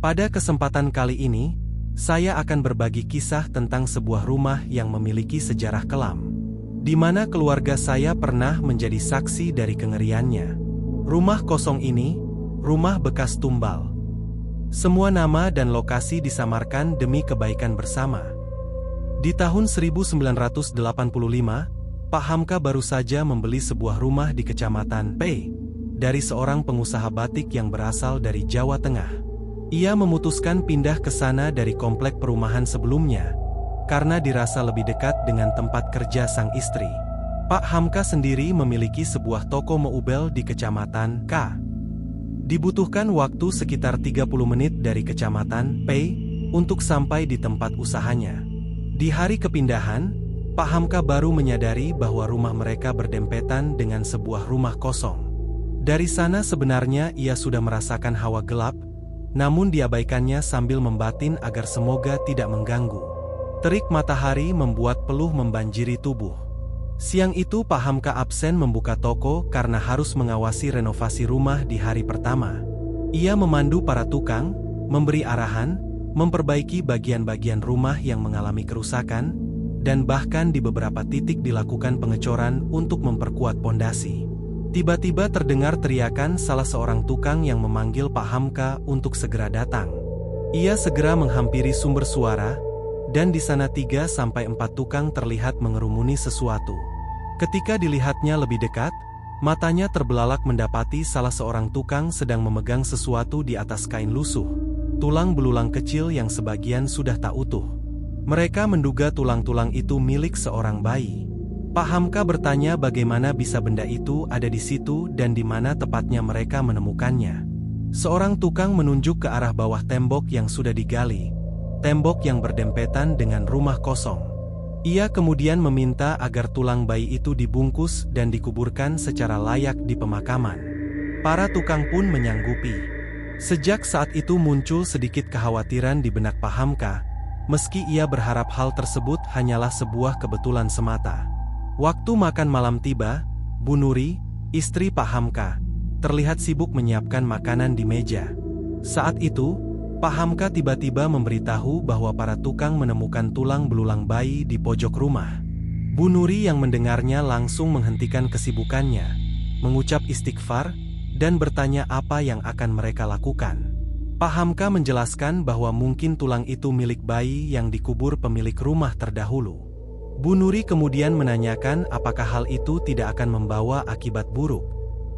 Pada kesempatan kali ini, saya akan berbagi kisah tentang sebuah rumah yang memiliki sejarah kelam, di mana keluarga saya pernah menjadi saksi dari kengeriannya. Rumah kosong ini, rumah bekas tumbal. Semua nama dan lokasi disamarkan demi kebaikan bersama. Di tahun 1985, Pak Hamka baru saja membeli sebuah rumah di Kecamatan P dari seorang pengusaha batik yang berasal dari Jawa Tengah. Ia memutuskan pindah ke sana dari komplek perumahan sebelumnya, karena dirasa lebih dekat dengan tempat kerja sang istri. Pak Hamka sendiri memiliki sebuah toko meubel di Kecamatan K. Dibutuhkan waktu sekitar 30 menit dari Kecamatan P untuk sampai di tempat usahanya. Di hari kepindahan, Pak Hamka baru menyadari bahwa rumah mereka berdempetan dengan sebuah rumah kosong. Dari sana sebenarnya ia sudah merasakan hawa gelap, namun diabaikannya sambil membatin agar semoga tidak mengganggu. Terik matahari membuat peluh membanjiri tubuh. Siang itu Pak Hamka absen membuka toko karena harus mengawasi renovasi rumah di hari pertama. Ia memandu para tukang, memberi arahan, memperbaiki bagian-bagian rumah yang mengalami kerusakan, dan bahkan di beberapa titik dilakukan pengecoran untuk memperkuat pondasi. Tiba-tiba terdengar teriakan salah seorang tukang yang memanggil Pak Hamka untuk segera datang. Ia segera menghampiri sumber suara, dan di sana 3-4 tukang terlihat mengerumuni sesuatu. Ketika dilihatnya lebih dekat, matanya terbelalak mendapati salah seorang tukang sedang memegang sesuatu di atas kain lusuh, tulang belulang kecil yang sebagian sudah tak utuh. Mereka menduga tulang-tulang itu milik seorang bayi. Pak Hamka bertanya bagaimana bisa benda itu ada di situ dan di mana tepatnya mereka menemukannya. Seorang tukang menunjuk ke arah bawah tembok yang sudah digali, tembok yang berdempetan dengan rumah kosong. Ia kemudian meminta agar tulang bayi itu dibungkus dan dikuburkan secara layak di pemakaman. Para tukang pun menyanggupi. Sejak saat itu muncul sedikit kekhawatiran di benak Pak Hamka, meski ia berharap hal tersebut hanyalah sebuah kebetulan semata. Waktu makan malam tiba, Bu Nuri, istri Pak Hamka, terlihat sibuk menyiapkan makanan di meja. Saat itu, Pak Hamka tiba-tiba memberitahu bahwa para tukang menemukan tulang belulang bayi di pojok rumah. Bu Nuri yang mendengarnya langsung menghentikan kesibukannya, mengucap istighfar, dan bertanya apa yang akan mereka lakukan. Pak Hamka menjelaskan bahwa mungkin tulang itu milik bayi yang dikubur pemilik rumah terdahulu. Bu Nuri kemudian menanyakan apakah hal itu tidak akan membawa akibat buruk.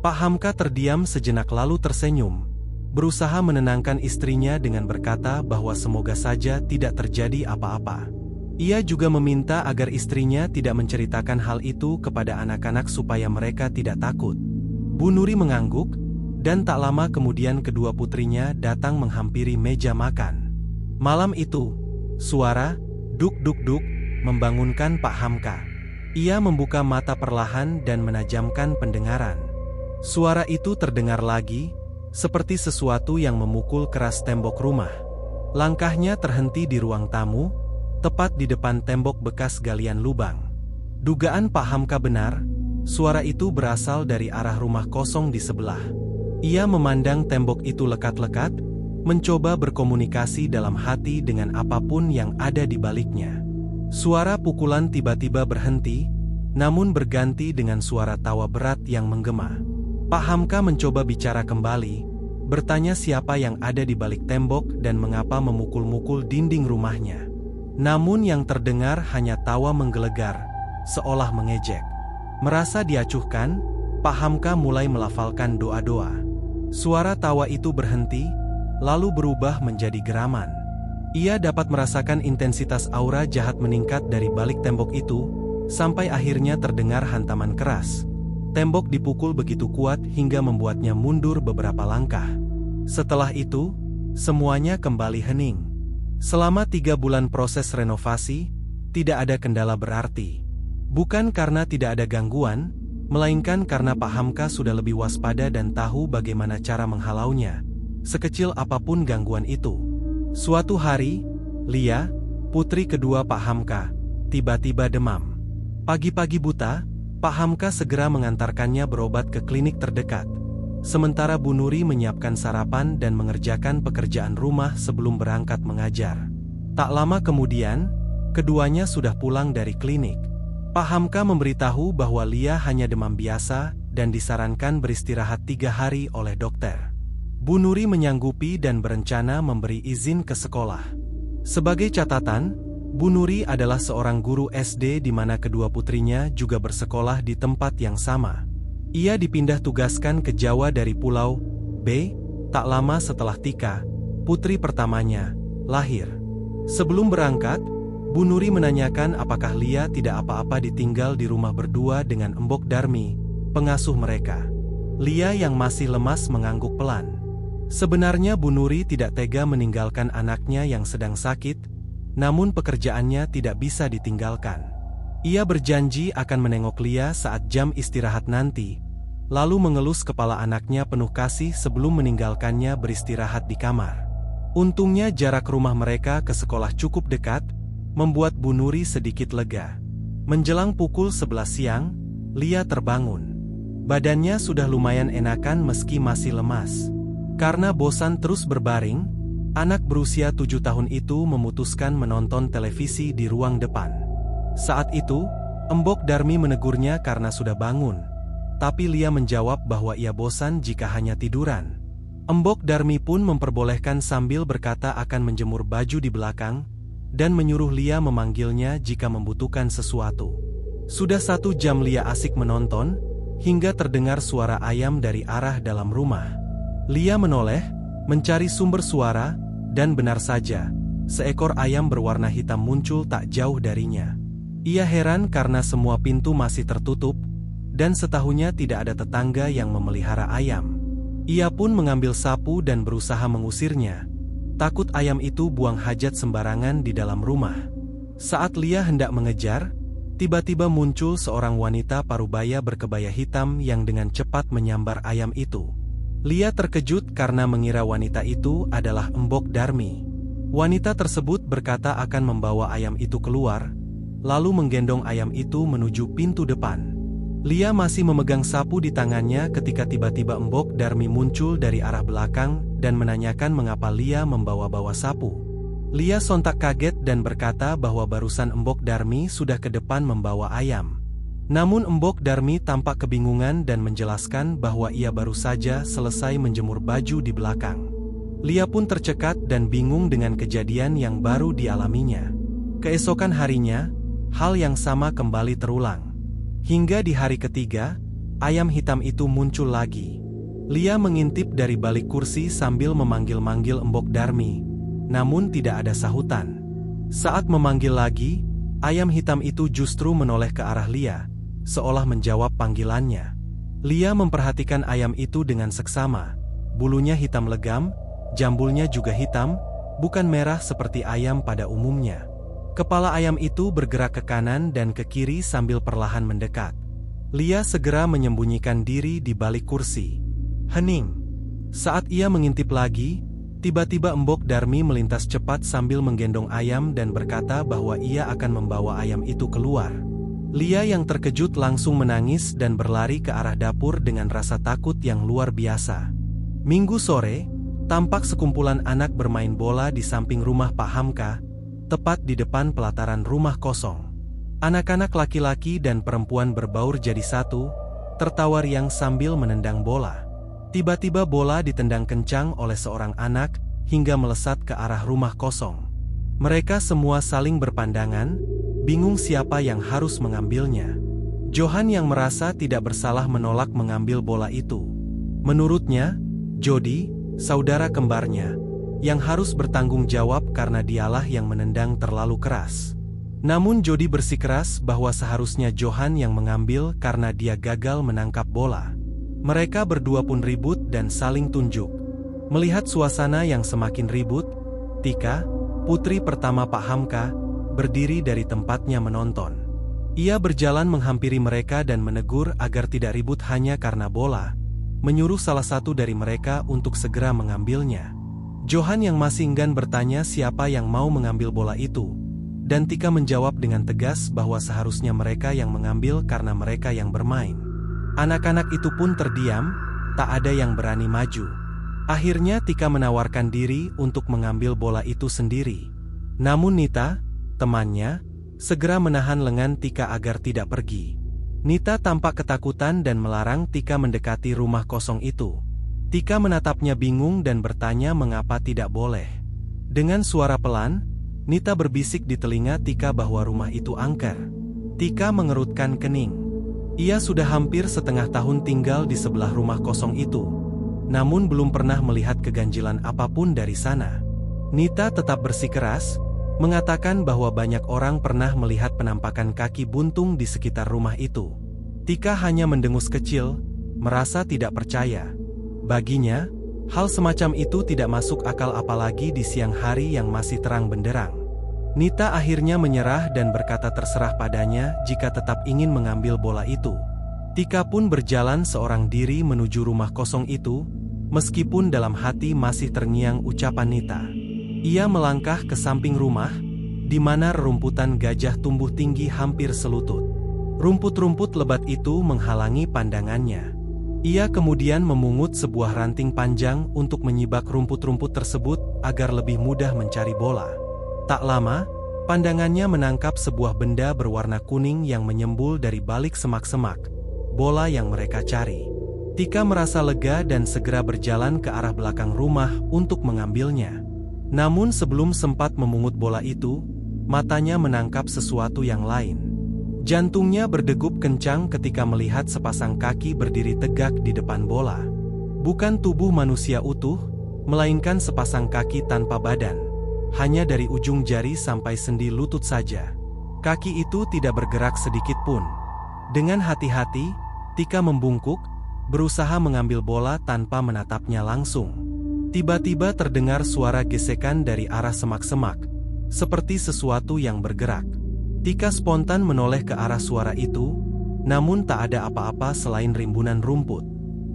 Pak Hamka terdiam sejenak lalu tersenyum, berusaha menenangkan istrinya dengan berkata bahwa semoga saja tidak terjadi apa-apa. Ia juga meminta agar istrinya tidak menceritakan hal itu kepada anak-anak supaya mereka tidak takut. Bu Nuri mengangguk, dan tak lama kemudian kedua putrinya datang menghampiri meja makan. Malam itu, suara duk-duk-duk membangunkan Pak Hamka. Ia membuka mata perlahan dan menajamkan pendengaran. Suara itu terdengar lagi, seperti sesuatu yang memukul keras tembok rumah. Langkahnya terhenti di ruang tamu, tepat di depan tembok bekas galian lubang. Dugaan Pak Hamka benar, suara itu berasal dari arah rumah kosong di sebelah. Ia memandang tembok itu lekat-lekat, mencoba berkomunikasi dalam hati dengan apapun yang ada di baliknya. Suara pukulan tiba-tiba berhenti, namun berganti dengan suara tawa berat yang menggema. Pak Hamka mencoba bicara kembali, bertanya siapa yang ada di balik tembok dan mengapa memukul-mukul dinding rumahnya. Namun yang terdengar hanya tawa menggelegar, seolah mengejek. Merasa diacuhkan, Pak Hamka mulai melafalkan doa-doa. Suara tawa itu berhenti, lalu berubah menjadi geraman. Ia dapat merasakan intensitas aura jahat meningkat dari balik tembok itu, sampai akhirnya terdengar hantaman keras. Tembok dipukul begitu kuat hingga membuatnya mundur beberapa langkah. Setelah itu, semuanya kembali hening. Selama 3 bulan proses renovasi, tidak ada kendala berarti. Bukan karena tidak ada gangguan, melainkan karena Pak Hamka sudah lebih waspada dan tahu bagaimana cara menghalaunya, sekecil apapun gangguan itu. Suatu hari, Lia, putri kedua Pak Hamka, tiba-tiba demam. Pagi-pagi buta, Pak Hamka segera mengantarkannya berobat ke klinik terdekat. sementara Bu Nuri menyiapkan sarapan dan mengerjakan pekerjaan rumah sebelum berangkat mengajar. Tak lama kemudian, keduanya sudah pulang dari klinik. Pak Hamka memberitahu bahwa Lia hanya demam biasa dan disarankan beristirahat 3 hari oleh dokter. Bu Nuri menyanggupi dan berencana memberi izin ke sekolah. Sebagai catatan, Bu Nuri adalah seorang guru SD di mana kedua putrinya juga bersekolah di tempat yang sama. Ia dipindah tugaskan ke Jawa dari Pulau B, tak lama setelah Tika, putri pertamanya, lahir. Sebelum berangkat, Bu Nuri menanyakan apakah Lia tidak apa-apa ditinggal di rumah berdua dengan Embok Darmi, pengasuh mereka. Lia yang masih lemas mengangguk pelan. Sebenarnya Bu Nuri tidak tega meninggalkan anaknya yang sedang sakit, namun pekerjaannya tidak bisa ditinggalkan. Ia berjanji akan menengok Lia saat jam istirahat nanti, lalu mengelus kepala anaknya penuh kasih sebelum meninggalkannya beristirahat di kamar. Untungnya jarak rumah mereka ke sekolah cukup dekat, membuat Bu Nuri sedikit lega. Menjelang pukul 11 siang, Lia terbangun. Badannya sudah lumayan enakan meski masih lemas. Karena bosan terus berbaring, anak berusia 7 tahun itu memutuskan menonton televisi di ruang depan. Saat itu, Embok Darmi menegurnya karena sudah bangun. Tapi Lia menjawab bahwa ia bosan jika hanya tiduran. Embok Darmi pun memperbolehkan sambil berkata akan menjemur baju di belakang, dan menyuruh Lia memanggilnya jika membutuhkan sesuatu. Sudah 1 jam Lia asik menonton, hingga terdengar suara ayam dari arah dalam rumah. Lia menoleh, mencari sumber suara, dan benar saja, seekor ayam berwarna hitam muncul tak jauh darinya. Ia heran karena semua pintu masih tertutup, dan setahunya tidak ada tetangga yang memelihara ayam. Ia pun mengambil sapu dan berusaha mengusirnya. Takut ayam itu buang hajat sembarangan di dalam rumah. Saat Lia hendak mengejar, tiba-tiba muncul seorang wanita parubaya berkebaya hitam yang dengan cepat menyambar ayam itu. Lia terkejut karena mengira wanita itu adalah Embok Darmi. Wanita tersebut berkata akan membawa ayam itu keluar, lalu menggendong ayam itu menuju pintu depan. Lia masih memegang sapu di tangannya ketika tiba-tiba Embok Darmi muncul dari arah belakang dan menanyakan mengapa Lia membawa-bawa sapu. Lia sontak kaget dan berkata bahwa barusan Embok Darmi sudah ke depan membawa ayam. Namun Embok Darmi tampak kebingungan dan menjelaskan bahwa ia baru saja selesai menjemur baju di belakang. Lia pun tercekat dan bingung dengan kejadian yang baru dialaminya. Keesokan harinya, hal yang sama kembali terulang. Hingga di hari ketiga, ayam hitam itu muncul lagi. Lia mengintip dari balik kursi sambil memanggil-manggil Embok Darmi, namun tidak ada sahutan. Saat memanggil lagi, ayam hitam itu justru menoleh ke arah Lia, seolah menjawab panggilannya. Lia memperhatikan ayam itu dengan seksama. Bulunya hitam legam, jambulnya juga hitam, bukan merah seperti ayam pada umumnya. Kepala ayam itu bergerak ke kanan dan ke kiri sambil perlahan mendekat. Lia segera menyembunyikan diri di balik kursi. Hening. Saat ia mengintip lagi, tiba-tiba Embok Darmi melintas cepat sambil menggendong ayam dan berkata bahwa ia akan membawa ayam itu keluar. Lia yang terkejut langsung menangis dan berlari ke arah dapur dengan rasa takut yang luar biasa. Minggu sore, tampak sekumpulan anak bermain bola di samping rumah Pak Hamka, tepat di depan pelataran rumah kosong. Anak-anak laki-laki dan perempuan berbaur jadi satu, tertawa riang sambil menendang bola. Tiba-tiba bola ditendang kencang oleh seorang anak, hingga melesat ke arah rumah kosong. Mereka semua saling berpandangan, bingung siapa yang harus mengambilnya. Johan yang merasa tidak bersalah menolak mengambil bola itu. Menurutnya, Jody, saudara kembarnya, yang harus bertanggung jawab karena dialah yang menendang terlalu keras. Namun Jody bersikeras bahwa seharusnya Johan yang mengambil karena dia gagal menangkap bola. Mereka berdua pun ribut dan saling tunjuk. Melihat suasana yang semakin ribut, Tika, putri pertama Pak Hamka, berdiri dari tempatnya menonton. Ia berjalan menghampiri mereka dan menegur agar tidak ribut hanya karena bola, menyuruh salah satu dari mereka untuk segera mengambilnya. Johan yang masih enggan bertanya siapa yang mau mengambil bola itu, dan Tika menjawab dengan tegas bahwa seharusnya mereka yang mengambil karena mereka yang bermain. Anak-anak itu pun terdiam, tak ada yang berani maju. Akhirnya Tika menawarkan diri untuk mengambil bola itu sendiri. Namun Nita, temannya, segera menahan lengan Tika agar tidak pergi. Nita tampak ketakutan dan melarang Tika mendekati rumah kosong itu. Tika menatapnya bingung dan bertanya mengapa tidak boleh. Dengan suara pelan, Nita berbisik di telinga Tika bahwa rumah itu angker. Tika mengerutkan kening. Ia sudah hampir setengah tahun tinggal di sebelah rumah kosong itu, namun belum pernah melihat keganjilan apapun dari sana. Nita tetap bersikeras, mengatakan bahwa banyak orang pernah melihat penampakan kaki buntung di sekitar rumah itu. Tika hanya mendengus kecil, merasa tidak percaya. Baginya, hal semacam itu tidak masuk akal apalagi di siang hari yang masih terang benderang. Nita akhirnya menyerah dan berkata terserah padanya jika tetap ingin mengambil bola itu. Tika pun berjalan seorang diri menuju rumah kosong itu, meskipun dalam hati masih terngiang ucapan Nita. Ia melangkah ke samping rumah, di mana rerumputan gajah tumbuh tinggi hampir selutut. Rumput-rumput lebat itu menghalangi pandangannya. Ia kemudian memungut sebuah ranting panjang untuk menyibak rumput-rumput tersebut agar lebih mudah mencari bola. Tak lama, pandangannya menangkap sebuah benda berwarna kuning yang menyembul dari balik semak-semak. Bola yang mereka cari. Tika merasa lega dan segera berjalan ke arah belakang rumah untuk mengambilnya. Namun sebelum sempat memungut bola itu, matanya menangkap sesuatu yang lain. Jantungnya berdegup kencang ketika melihat sepasang kaki berdiri tegak di depan bola. Bukan tubuh manusia utuh, melainkan sepasang kaki tanpa badan. Hanya dari ujung jari sampai sendi lutut saja. Kaki itu tidak bergerak sedikit pun. Dengan hati-hati, Tika membungkuk, berusaha mengambil bola tanpa menatapnya langsung. Tiba-tiba terdengar suara gesekan dari arah semak-semak, seperti sesuatu yang bergerak. Tika spontan menoleh ke arah suara itu, namun tak ada apa-apa selain rimbunan rumput.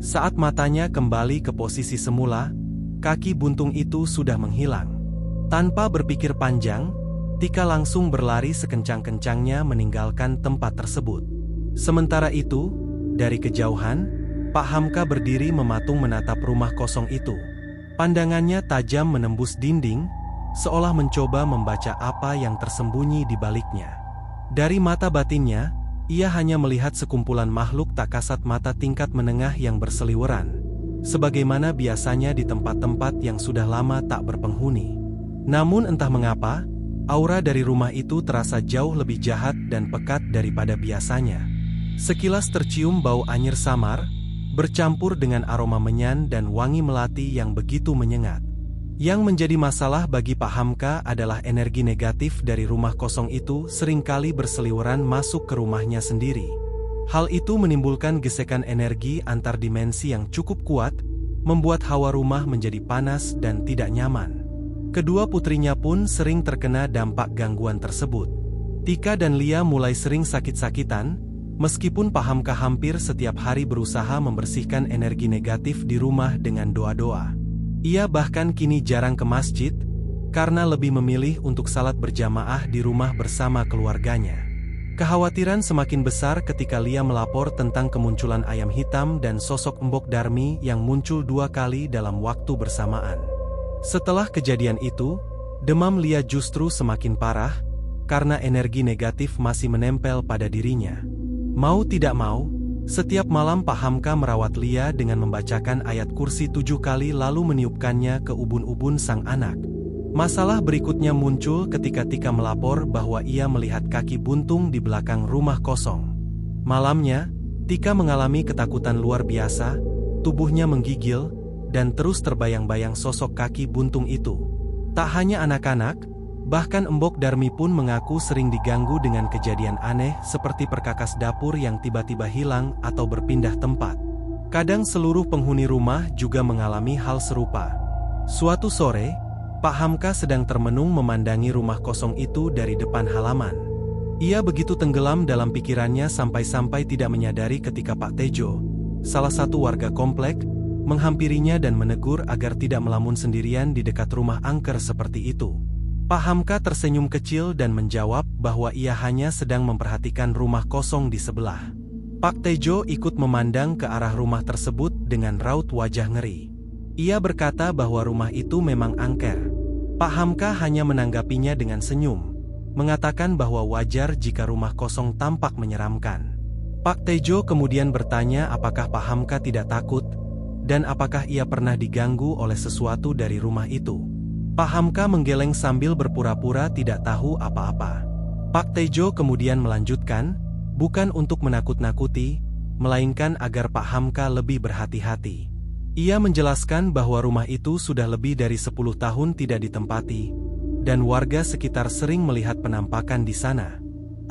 Saat matanya kembali ke posisi semula, kaki buntung itu sudah menghilang. Tanpa berpikir panjang, Tika langsung berlari sekencang-kencangnya meninggalkan tempat tersebut. Sementara itu, dari kejauhan, Pak Hamka berdiri mematung menatap rumah kosong itu. Pandangannya tajam menembus dinding, seolah mencoba membaca apa yang tersembunyi di baliknya. Dari mata batinnya, ia hanya melihat sekumpulan makhluk tak kasat mata tingkat menengah yang berseliweran, sebagaimana biasanya di tempat-tempat yang sudah lama tak berpenghuni. Namun entah mengapa, aura dari rumah itu terasa jauh lebih jahat dan pekat daripada biasanya. Sekilas tercium bau anyir samar, bercampur dengan aroma menyan dan wangi melati yang begitu menyengat. Yang menjadi masalah bagi Pak Hamka adalah energi negatif dari rumah kosong itu seringkali berseliweran masuk ke rumahnya sendiri. Hal itu menimbulkan gesekan energi antar dimensi yang cukup kuat, membuat hawa rumah menjadi panas dan tidak nyaman. Kedua putrinya pun sering terkena dampak gangguan tersebut. Tika dan Lia mulai sering sakit-sakitan, meskipun Pak Hamka hampir setiap hari berusaha membersihkan energi negatif di rumah dengan doa-doa. Ia bahkan kini jarang ke masjid, karena lebih memilih untuk salat berjamaah di rumah bersama keluarganya. Kekhawatiran semakin besar ketika Lia melapor tentang kemunculan ayam hitam dan sosok Mbok Darmi yang muncul 2 kali dalam waktu bersamaan. Setelah kejadian itu, demam Lia justru semakin parah, karena energi negatif masih menempel pada dirinya. Mau tidak mau, setiap malam Pak Hamka merawat Lia dengan membacakan ayat kursi 7 kali lalu meniupkannya ke ubun-ubun sang anak. Masalah berikutnya muncul ketika Tika melapor bahwa ia melihat kaki buntung di belakang rumah kosong. Malamnya, Tika mengalami ketakutan luar biasa, tubuhnya menggigil, dan terus terbayang-bayang sosok kaki buntung itu. Tak hanya anak-anak, bahkan Mbok Darmi pun mengaku sering diganggu dengan kejadian aneh seperti perkakas dapur yang tiba-tiba hilang atau berpindah tempat. Kadang seluruh penghuni rumah juga mengalami hal serupa. Suatu sore, Pak Hamka sedang termenung memandangi rumah kosong itu dari depan halaman. Ia begitu tenggelam dalam pikirannya sampai-sampai tidak menyadari ketika Pak Tejo, salah satu warga komplek, menghampirinya dan menegur agar tidak melamun sendirian di dekat rumah angker seperti itu. Pak Hamka tersenyum kecil dan menjawab bahwa ia hanya sedang memperhatikan rumah kosong di sebelah. Pak Tejo ikut memandang ke arah rumah tersebut dengan raut wajah ngeri. Ia berkata bahwa rumah itu memang angker. Pak Hamka hanya menanggapinya dengan senyum, mengatakan bahwa wajar jika rumah kosong tampak menyeramkan. Pak Tejo kemudian bertanya apakah Pak Hamka tidak takut, dan apakah ia pernah diganggu oleh sesuatu dari rumah itu. Pak Hamka menggeleng sambil berpura-pura tidak tahu apa-apa. Pak Tejo kemudian melanjutkan, bukan untuk menakut-nakuti, melainkan agar Pak Hamka lebih berhati-hati. Ia menjelaskan bahwa rumah itu sudah lebih dari 10 tahun tidak ditempati, dan warga sekitar sering melihat penampakan di sana.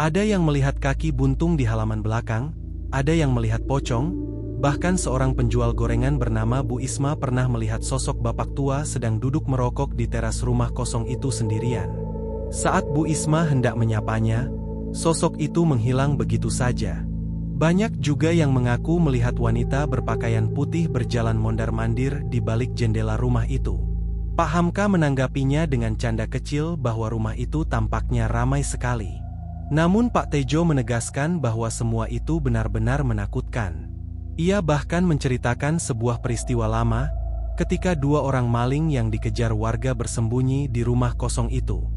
Ada yang melihat kaki buntung di halaman belakang, ada yang melihat pocong, bahkan seorang penjual gorengan bernama Bu Isma pernah melihat sosok bapak tua sedang duduk merokok di teras rumah kosong itu sendirian. Saat Bu Isma hendak menyapanya, sosok itu menghilang begitu saja. Banyak juga yang mengaku melihat wanita berpakaian putih berjalan mondar-mandir di balik jendela rumah itu. Pak Hamka menanggapinya dengan canda kecil bahwa rumah itu tampaknya ramai sekali. Namun Pak Tejo menegaskan bahwa semua itu benar-benar menakutkan. Ia bahkan menceritakan sebuah peristiwa lama, ketika 2 orang maling yang dikejar warga bersembunyi di rumah kosong itu.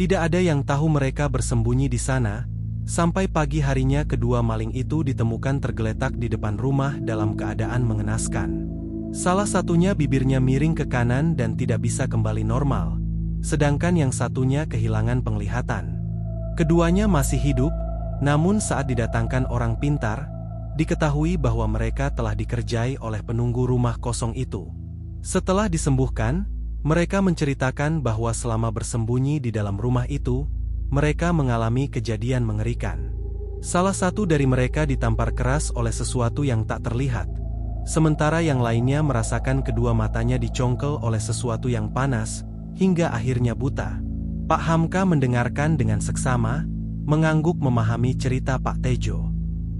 Tidak ada yang tahu mereka bersembunyi di sana, sampai pagi harinya kedua maling itu ditemukan tergeletak di depan rumah dalam keadaan mengenaskan. Salah satunya bibirnya miring ke kanan dan tidak bisa kembali normal, sedangkan yang satunya kehilangan penglihatan. Keduanya masih hidup, namun saat didatangkan orang pintar, diketahui bahwa mereka telah dikerjai oleh penunggu rumah kosong itu. Setelah disembuhkan, mereka menceritakan bahwa selama bersembunyi di dalam rumah itu, mereka mengalami kejadian mengerikan. Salah satu dari mereka ditampar keras oleh sesuatu yang tak terlihat, sementara yang lainnya merasakan kedua matanya dicongkel oleh sesuatu yang panas, hingga akhirnya buta. Pak Hamka mendengarkan dengan seksama, mengangguk memahami cerita Pak Tejo.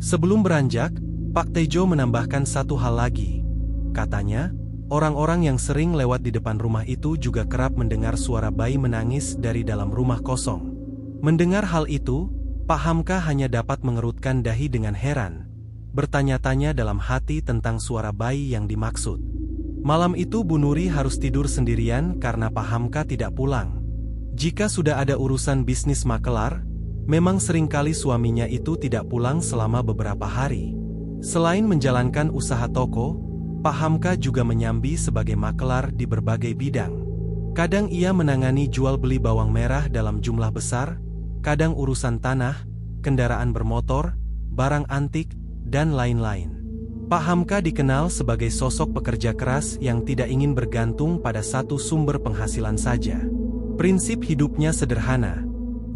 Sebelum beranjak, Pak Tejo menambahkan satu hal lagi. Katanya, orang-orang yang sering lewat di depan rumah itu juga kerap mendengar suara bayi menangis dari dalam rumah kosong. Mendengar hal itu, Pak Hamka hanya dapat mengerutkan dahi dengan heran, bertanya-tanya dalam hati tentang suara bayi yang dimaksud. Malam itu Bu Nuri harus tidur sendirian karena Pak Hamka tidak pulang. Jika sudah ada urusan bisnis makelar, memang seringkali suaminya itu tidak pulang selama beberapa hari. Selain menjalankan usaha toko, Pak Hamka juga menyambi sebagai makelar di berbagai bidang. Kadang ia menangani jual beli bawang merah dalam jumlah besar, kadang urusan tanah, kendaraan bermotor, barang antik, dan lain-lain. Pak Hamka dikenal sebagai sosok pekerja keras yang tidak ingin bergantung pada satu sumber penghasilan saja. Prinsip hidupnya sederhana.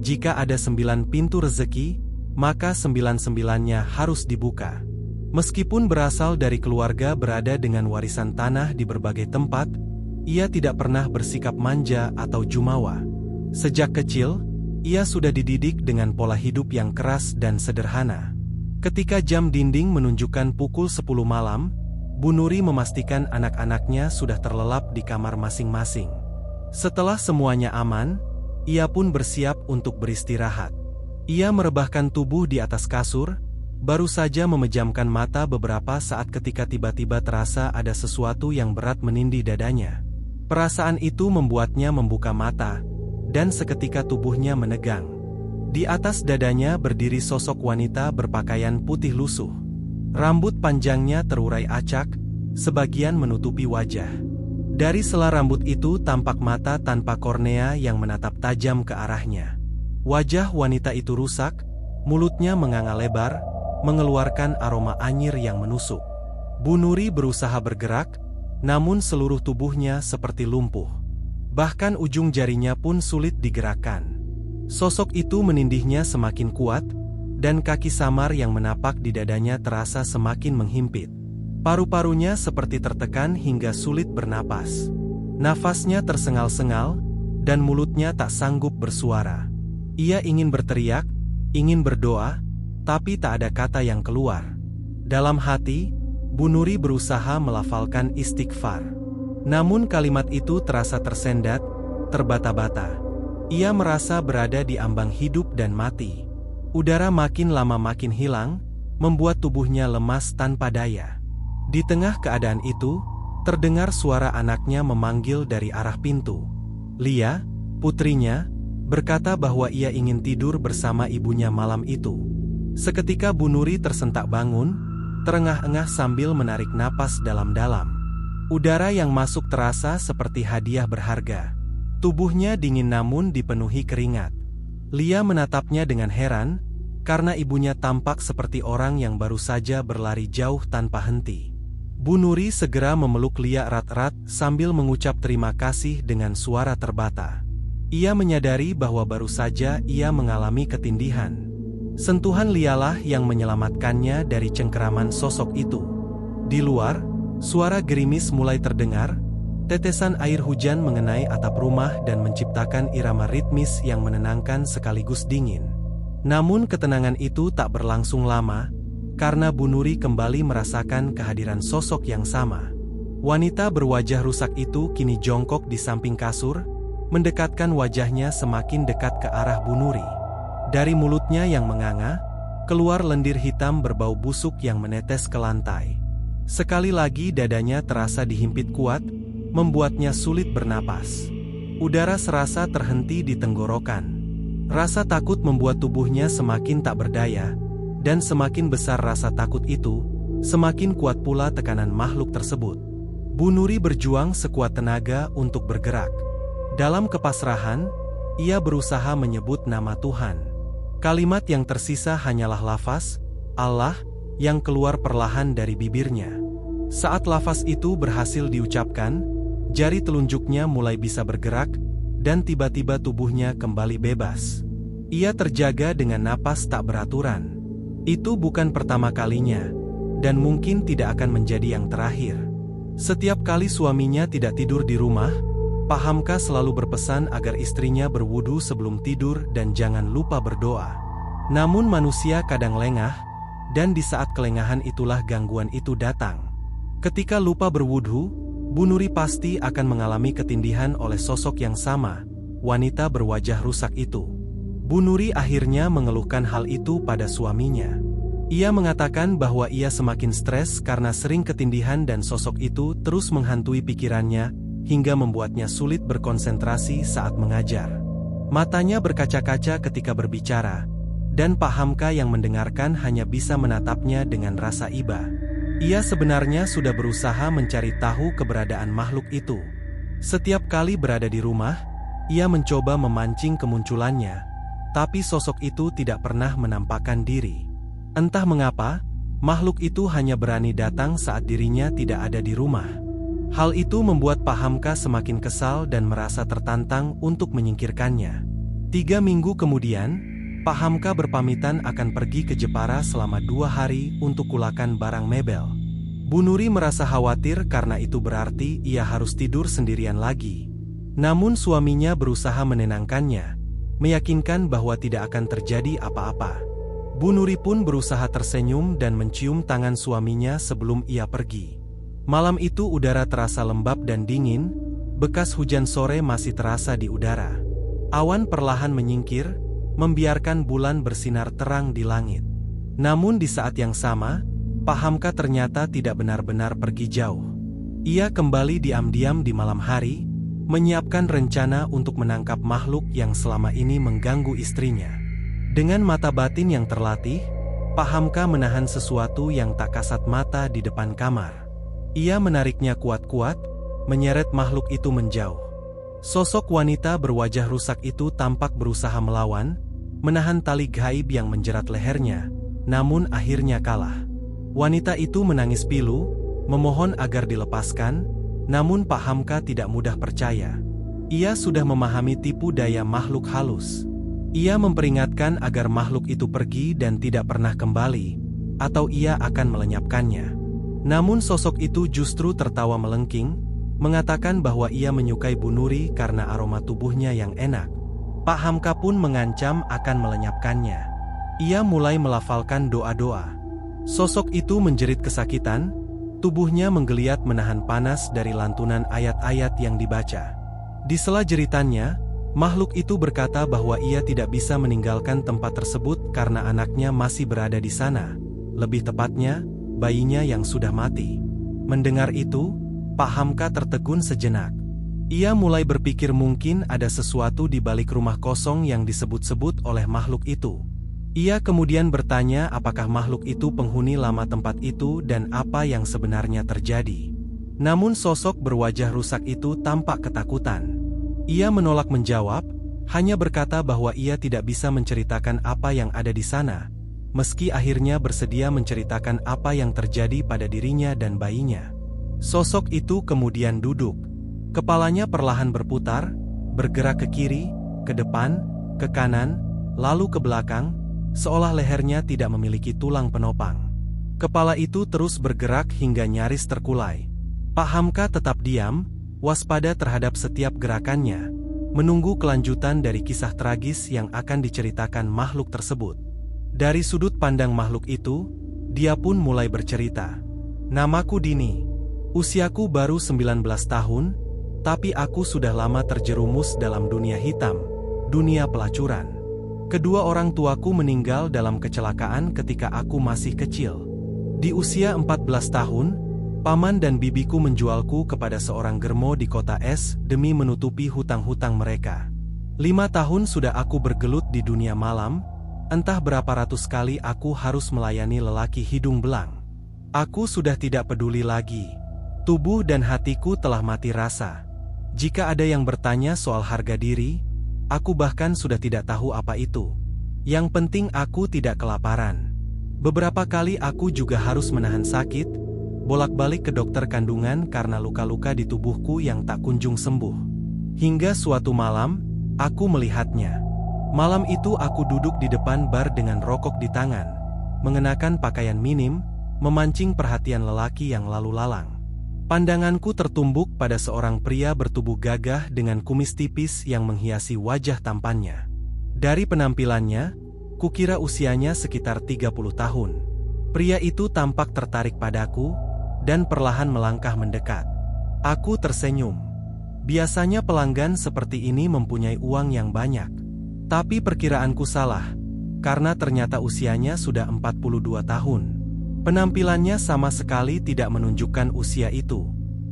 Jika ada 9 pintu rezeki, maka 9-9-nya harus dibuka. Meskipun berasal dari keluarga berada dengan warisan tanah di berbagai tempat, ia tidak pernah bersikap manja atau jumawa. Sejak kecil, ia sudah dididik dengan pola hidup yang keras dan sederhana. Ketika jam dinding menunjukkan pukul 10 malam, Bu Nuri memastikan anak-anaknya sudah terlelap di kamar masing-masing. Setelah semuanya aman, ia pun bersiap untuk beristirahat. Ia merebahkan tubuh di atas kasur, baru saja memejamkan mata beberapa saat ketika tiba-tiba terasa ada sesuatu yang berat menindih dadanya. Perasaan itu membuatnya membuka mata, dan seketika tubuhnya menegang. Di atas dadanya berdiri sosok wanita berpakaian putih lusuh. Rambut panjangnya terurai acak, sebagian menutupi wajah. Dari sela rambut itu tampak mata tanpa kornea yang menatap tajam ke arahnya. Wajah wanita itu rusak, mulutnya menganga lebar, mengeluarkan aroma anyir yang menusuk. Bu Nuri berusaha bergerak, namun seluruh tubuhnya seperti lumpuh. Bahkan ujung jarinya pun sulit digerakkan. Sosok itu menindihnya semakin kuat, dan kaki samar yang menapak di dadanya terasa semakin menghimpit. Paru-parunya seperti tertekan hingga sulit bernapas. Nafasnya tersengal-sengal, dan mulutnya tak sanggup bersuara. Ia ingin berteriak, ingin berdoa, tapi tak ada kata yang keluar. Dalam hati, Bu Nuri berusaha melafalkan istighfar. Namun kalimat itu terasa tersendat, terbata-bata. Ia merasa berada di ambang hidup dan mati. Udara makin lama makin hilang, membuat tubuhnya lemas tanpa daya. Di tengah keadaan itu, terdengar suara anaknya memanggil dari arah pintu. Lia, putrinya, berkata bahwa ia ingin tidur bersama ibunya malam itu. Seketika Bu Nuri tersentak bangun, terengah-engah sambil menarik napas dalam-dalam. Udara yang masuk terasa seperti hadiah berharga. Tubuhnya dingin namun dipenuhi keringat. Lia menatapnya dengan heran, karena ibunya tampak seperti orang yang baru saja berlari jauh tanpa henti. Bu Nuri segera memeluk Lia erat-erat sambil mengucap terima kasih dengan suara terbata. Ia menyadari bahwa baru saja ia mengalami ketindihan. Sentuhan Lialah yang menyelamatkannya dari cengkeraman sosok itu. Di luar, suara gerimis mulai terdengar, tetesan air hujan mengenai atap rumah dan menciptakan irama ritmis yang menenangkan sekaligus dingin. Namun ketenangan itu tak berlangsung lama, karena Bu Nuri kembali merasakan kehadiran sosok yang sama. Wanita berwajah rusak itu kini jongkok di samping kasur, mendekatkan wajahnya semakin dekat ke arah Bu Nuri. Dari mulutnya yang menganga, keluar lendir hitam berbau busuk yang menetes ke lantai. Sekali lagi dadanya terasa dihimpit kuat, membuatnya sulit bernapas. Udara serasa terhenti di tenggorokan. Rasa takut membuat tubuhnya semakin tak berdaya, dan semakin besar rasa takut itu, semakin kuat pula tekanan makhluk tersebut. Bu Nuri berjuang sekuat tenaga untuk bergerak. Dalam kepasrahan, ia berusaha menyebut nama Tuhan. Kalimat yang tersisa hanyalah lafaz, Allah, yang keluar perlahan dari bibirnya. Saat lafaz itu berhasil diucapkan, jari telunjuknya mulai bisa bergerak, dan tiba-tiba tubuhnya kembali bebas. Ia terjaga dengan napas tak beraturan. Itu bukan pertama kalinya, dan mungkin tidak akan menjadi yang terakhir. Setiap kali suaminya tidak tidur di rumah, Pak Hamka selalu berpesan agar istrinya berwudu sebelum tidur dan jangan lupa berdoa. Namun manusia kadang lengah, dan di saat kelengahan itulah gangguan itu datang. Ketika lupa berwudu, Bu Nuri pasti akan mengalami ketindihan oleh sosok yang sama, wanita berwajah rusak itu. Bu Nuri akhirnya mengeluhkan hal itu pada suaminya. Ia mengatakan bahwa ia semakin stres karena sering ketindihan dan sosok itu terus menghantui pikirannya, hingga membuatnya sulit berkonsentrasi saat mengajar. Matanya berkaca-kaca ketika berbicara, dan Pak Hamka yang mendengarkan hanya bisa menatapnya dengan rasa iba. Ia sebenarnya sudah berusaha mencari tahu keberadaan makhluk itu. Setiap kali berada di rumah, ia mencoba memancing kemunculannya, tapi sosok itu tidak pernah menampakkan diri. Entah mengapa, makhluk itu hanya berani datang saat dirinya tidak ada di rumah. Hal itu membuat Pak Hamka semakin kesal dan merasa tertantang untuk menyingkirkannya. 3 minggu kemudian, Pak Hamka berpamitan akan pergi ke Jepara selama 2 hari untuk kulakan barang mebel. Bu Nuri merasa khawatir karena itu berarti ia harus tidur sendirian lagi. Namun suaminya berusaha menenangkannya, meyakinkan bahwa tidak akan terjadi apa-apa. Bu Nuri pun berusaha tersenyum dan mencium tangan suaminya sebelum ia pergi. Malam itu udara terasa lembab dan dingin, bekas hujan sore masih terasa di udara. Awan perlahan menyingkir, membiarkan bulan bersinar terang di langit. Namun di saat yang sama, Pak Hamka ternyata tidak benar-benar pergi jauh. Ia kembali diam-diam di malam hari, menyiapkan rencana untuk menangkap makhluk yang selama ini mengganggu istrinya. Dengan mata batin yang terlatih, Pak Hamka menahan sesuatu yang tak kasat mata di depan kamar. Ia menariknya kuat-kuat, menyeret makhluk itu menjauh. Sosok wanita berwajah rusak itu tampak berusaha melawan, menahan tali gaib yang menjerat lehernya, namun akhirnya kalah. Wanita itu menangis pilu, memohon agar dilepaskan, namun Pak Hamka tidak mudah percaya. Ia sudah memahami tipu daya makhluk halus. Ia memperingatkan agar makhluk itu pergi dan tidak pernah kembali, atau ia akan melenyapkannya. Namun sosok itu justru tertawa melengking, mengatakan bahwa ia menyukai Bu Nuri karena aroma tubuhnya yang enak. Pak Hamka pun mengancam akan melenyapkannya. Ia mulai melafalkan doa-doa. Sosok itu menjerit kesakitan, tubuhnya menggeliat menahan panas dari lantunan ayat-ayat yang dibaca. Di sela jeritannya, makhluk itu berkata bahwa ia tidak bisa meninggalkan tempat tersebut karena anaknya masih berada di sana. lebih tepatnya, bayinya yang sudah mati. Mendengar itu, Pak Hamka tertegun sejenak. Ia mulai berpikir mungkin ada sesuatu di balik rumah kosong yang disebut-sebut oleh makhluk itu. Ia kemudian bertanya apakah makhluk itu penghuni lama tempat itu dan apa yang sebenarnya terjadi. Namun sosok berwajah rusak itu tampak ketakutan. Ia menolak menjawab, hanya berkata bahwa ia tidak bisa menceritakan apa yang ada di sana, meski akhirnya bersedia menceritakan apa yang terjadi pada dirinya dan bayinya. Sosok itu kemudian duduk. Kepalanya perlahan berputar, bergerak ke kiri, ke depan, ke kanan, lalu ke belakang, seolah lehernya tidak memiliki tulang penopang. Kepala itu terus bergerak hingga nyaris terkulai. Pak Hamka tetap diam, waspada terhadap setiap gerakannya, menunggu kelanjutan dari kisah tragis yang akan diceritakan makhluk tersebut. Dari sudut pandang makhluk itu, dia pun mulai bercerita. Namaku Dini. Usiaku baru 19 tahun, tapi aku sudah lama terjerumus dalam dunia hitam, dunia pelacuran. Kedua orang tuaku meninggal dalam kecelakaan ketika aku masih kecil. Di usia 14 tahun, paman dan bibiku menjualku kepada seorang germo di kota Es demi menutupi hutang-hutang mereka. 5 tahun sudah aku bergelut di dunia malam, entah berapa ratus kali aku harus melayani lelaki hidung belang. Aku sudah tidak peduli lagi. Tubuh dan hatiku telah mati rasa. Jika ada yang bertanya soal harga diri, aku bahkan sudah tidak tahu apa itu. Yang penting aku tidak kelaparan. Beberapa kali aku juga harus menahan sakit, bolak-balik ke dokter kandungan karena luka-luka di tubuhku yang tak kunjung sembuh. Hingga suatu malam, aku melihatnya. Malam itu aku duduk di depan bar dengan rokok di tangan, mengenakan pakaian minim, memancing perhatian lelaki yang lalu lalang. Pandanganku tertumbuk pada seorang pria bertubuh gagah dengan kumis tipis yang menghiasi wajah tampannya. Dari penampilannya, kukira usianya sekitar 30 tahun. Pria itu tampak tertarik padaku, dan perlahan melangkah mendekat. Aku tersenyum. Biasanya pelanggan seperti ini mempunyai uang yang banyak. Tapi perkiraanku salah, karena ternyata usianya sudah 42 tahun. Penampilannya sama sekali tidak menunjukkan usia itu.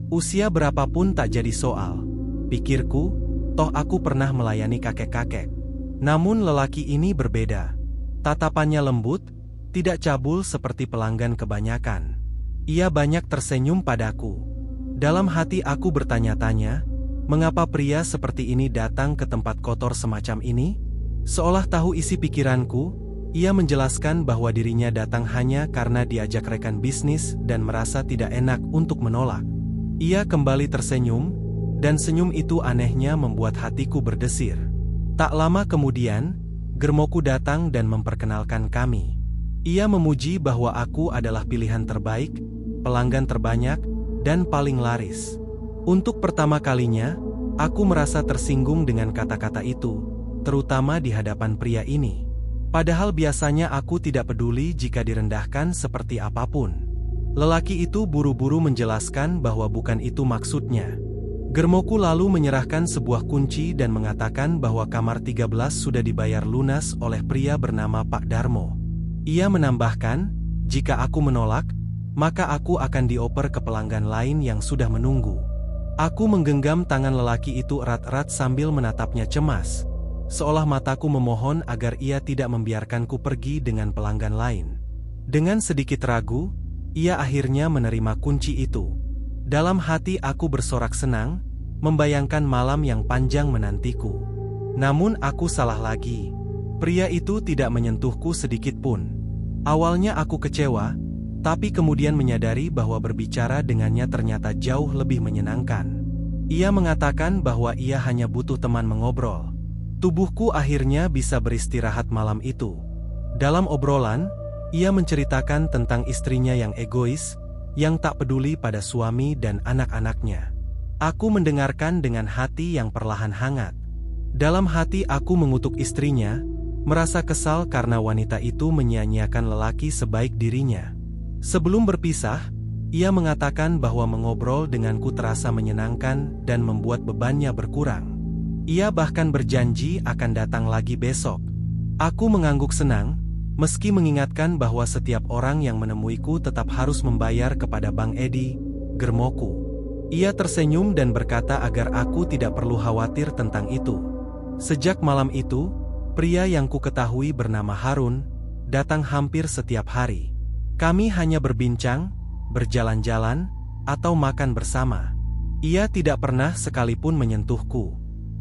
Usia berapapun tak jadi soal, pikirku, toh aku pernah melayani kakek-kakek. Namun lelaki ini berbeda. Tatapannya lembut, tidak cabul seperti pelanggan kebanyakan. Ia banyak tersenyum padaku. Dalam hati aku bertanya-tanya, mengapa pria seperti ini datang ke tempat kotor semacam ini? Seolah tahu isi pikiranku, ia menjelaskan bahwa dirinya datang hanya karena diajak rekan bisnis dan merasa tidak enak untuk menolak. Ia kembali tersenyum, dan senyum itu anehnya membuat hatiku berdesir. Tak lama kemudian, germoku datang dan memperkenalkan kami. Ia memuji bahwa aku adalah pilihan terbaik, pelanggan terbanyak, dan paling laris. Untuk pertama kalinya, aku merasa tersinggung dengan kata-kata itu, terutama di hadapan pria ini. Padahal biasanya aku tidak peduli jika direndahkan seperti apapun. Lelaki itu buru-buru menjelaskan bahwa bukan itu maksudnya. Germoku lalu menyerahkan sebuah kunci dan mengatakan bahwa kamar 13 sudah dibayar lunas oleh pria bernama Pak Darmo. Ia menambahkan, jika aku menolak, maka aku akan dioper ke pelanggan lain yang sudah menunggu. Aku menggenggam tangan lelaki itu erat-erat sambil menatapnya cemas, seolah mataku memohon agar ia tidak membiarkanku pergi dengan pelanggan lain. Dengan sedikit ragu, ia akhirnya menerima kunci itu. Dalam hati aku bersorak senang, membayangkan malam yang panjang menantiku. Namun aku salah lagi. Pria itu tidak menyentuhku sedikit pun. Awalnya aku kecewa, tapi kemudian menyadari bahwa berbicara dengannya ternyata jauh lebih menyenangkan. Ia mengatakan bahwa ia hanya butuh teman mengobrol. Tubuhku akhirnya bisa beristirahat malam itu. Dalam obrolan, ia menceritakan tentang istrinya yang egois, yang tak peduli pada suami dan anak-anaknya. Aku mendengarkan dengan hati yang perlahan hangat. Dalam hati aku mengutuk istrinya, merasa kesal karena wanita itu menyia-nyiakan lelaki sebaik dirinya. Sebelum berpisah, ia mengatakan bahwa mengobrol denganku terasa menyenangkan dan membuat bebannya berkurang. Ia bahkan berjanji akan datang lagi besok. Aku mengangguk senang, meski mengingatkan bahwa setiap orang yang menemuiku tetap harus membayar kepada Bang Edi, germoku. Ia tersenyum dan berkata agar aku tidak perlu khawatir tentang itu. Sejak malam itu, pria yang ku ketahui bernama Harun, datang hampir setiap hari. Kami hanya berbincang, berjalan-jalan, atau makan bersama. Ia tidak pernah sekalipun menyentuhku.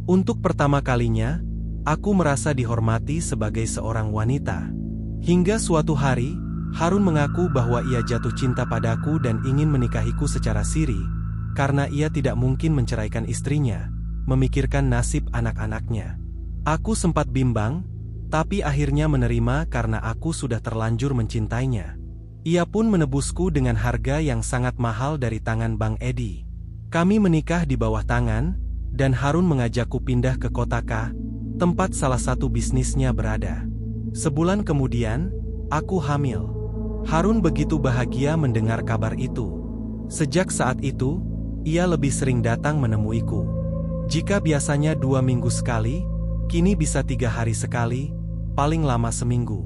Untuk pertama kalinya, aku merasa dihormati sebagai seorang wanita. Hingga suatu hari, Harun mengaku bahwa ia jatuh cinta padaku dan ingin menikahiku secara siri, karena ia tidak mungkin menceraikan istrinya, memikirkan nasib anak-anaknya. Aku sempat bimbang, tapi akhirnya menerima karena aku sudah terlanjur mencintainya. Ia pun menebusku dengan harga yang sangat mahal dari tangan Bang Edi. Kami menikah di bawah tangan, dan Harun mengajakku pindah ke kota K, tempat salah satu bisnisnya berada. Sebulan kemudian, aku hamil. Harun begitu bahagia mendengar kabar itu. Sejak saat itu, ia lebih sering datang menemuiku. Jika biasanya 2 minggu sekali, kini bisa 3 hari sekali, paling lama seminggu.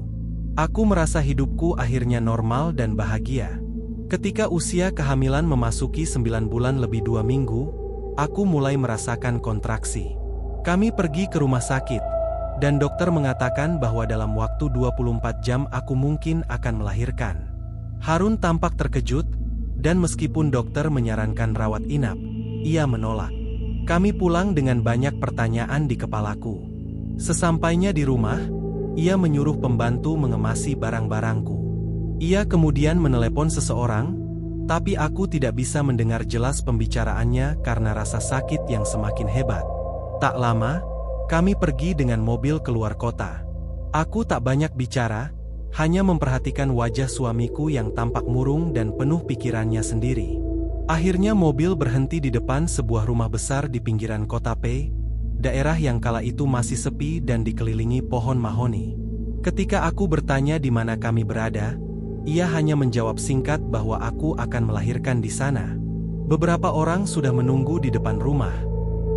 Aku merasa hidupku akhirnya normal dan bahagia. Ketika usia kehamilan memasuki 9 bulan lebih 2 minggu, aku mulai merasakan kontraksi. Kami pergi ke rumah sakit, dan dokter mengatakan bahwa dalam waktu 24 jam aku mungkin akan melahirkan. Harun tampak terkejut, dan meskipun dokter menyarankan rawat inap, ia menolak. Kami pulang dengan banyak pertanyaan di kepalaku. Sesampainya di rumah, ia menyuruh pembantu mengemasi barang-barangku. Ia kemudian menelepon seseorang, tapi aku tidak bisa mendengar jelas pembicaraannya karena rasa sakit yang semakin hebat. Tak lama, kami pergi dengan mobil keluar kota. Aku tak banyak bicara, hanya memperhatikan wajah suamiku yang tampak murung dan penuh pikirannya sendiri. Akhirnya mobil berhenti di depan sebuah rumah besar di pinggiran kota P, daerah yang kala itu masih sepi dan dikelilingi pohon mahoni. Ketika aku bertanya di mana kami berada, ia hanya menjawab singkat bahwa aku akan melahirkan di sana. Beberapa orang sudah menunggu di depan rumah.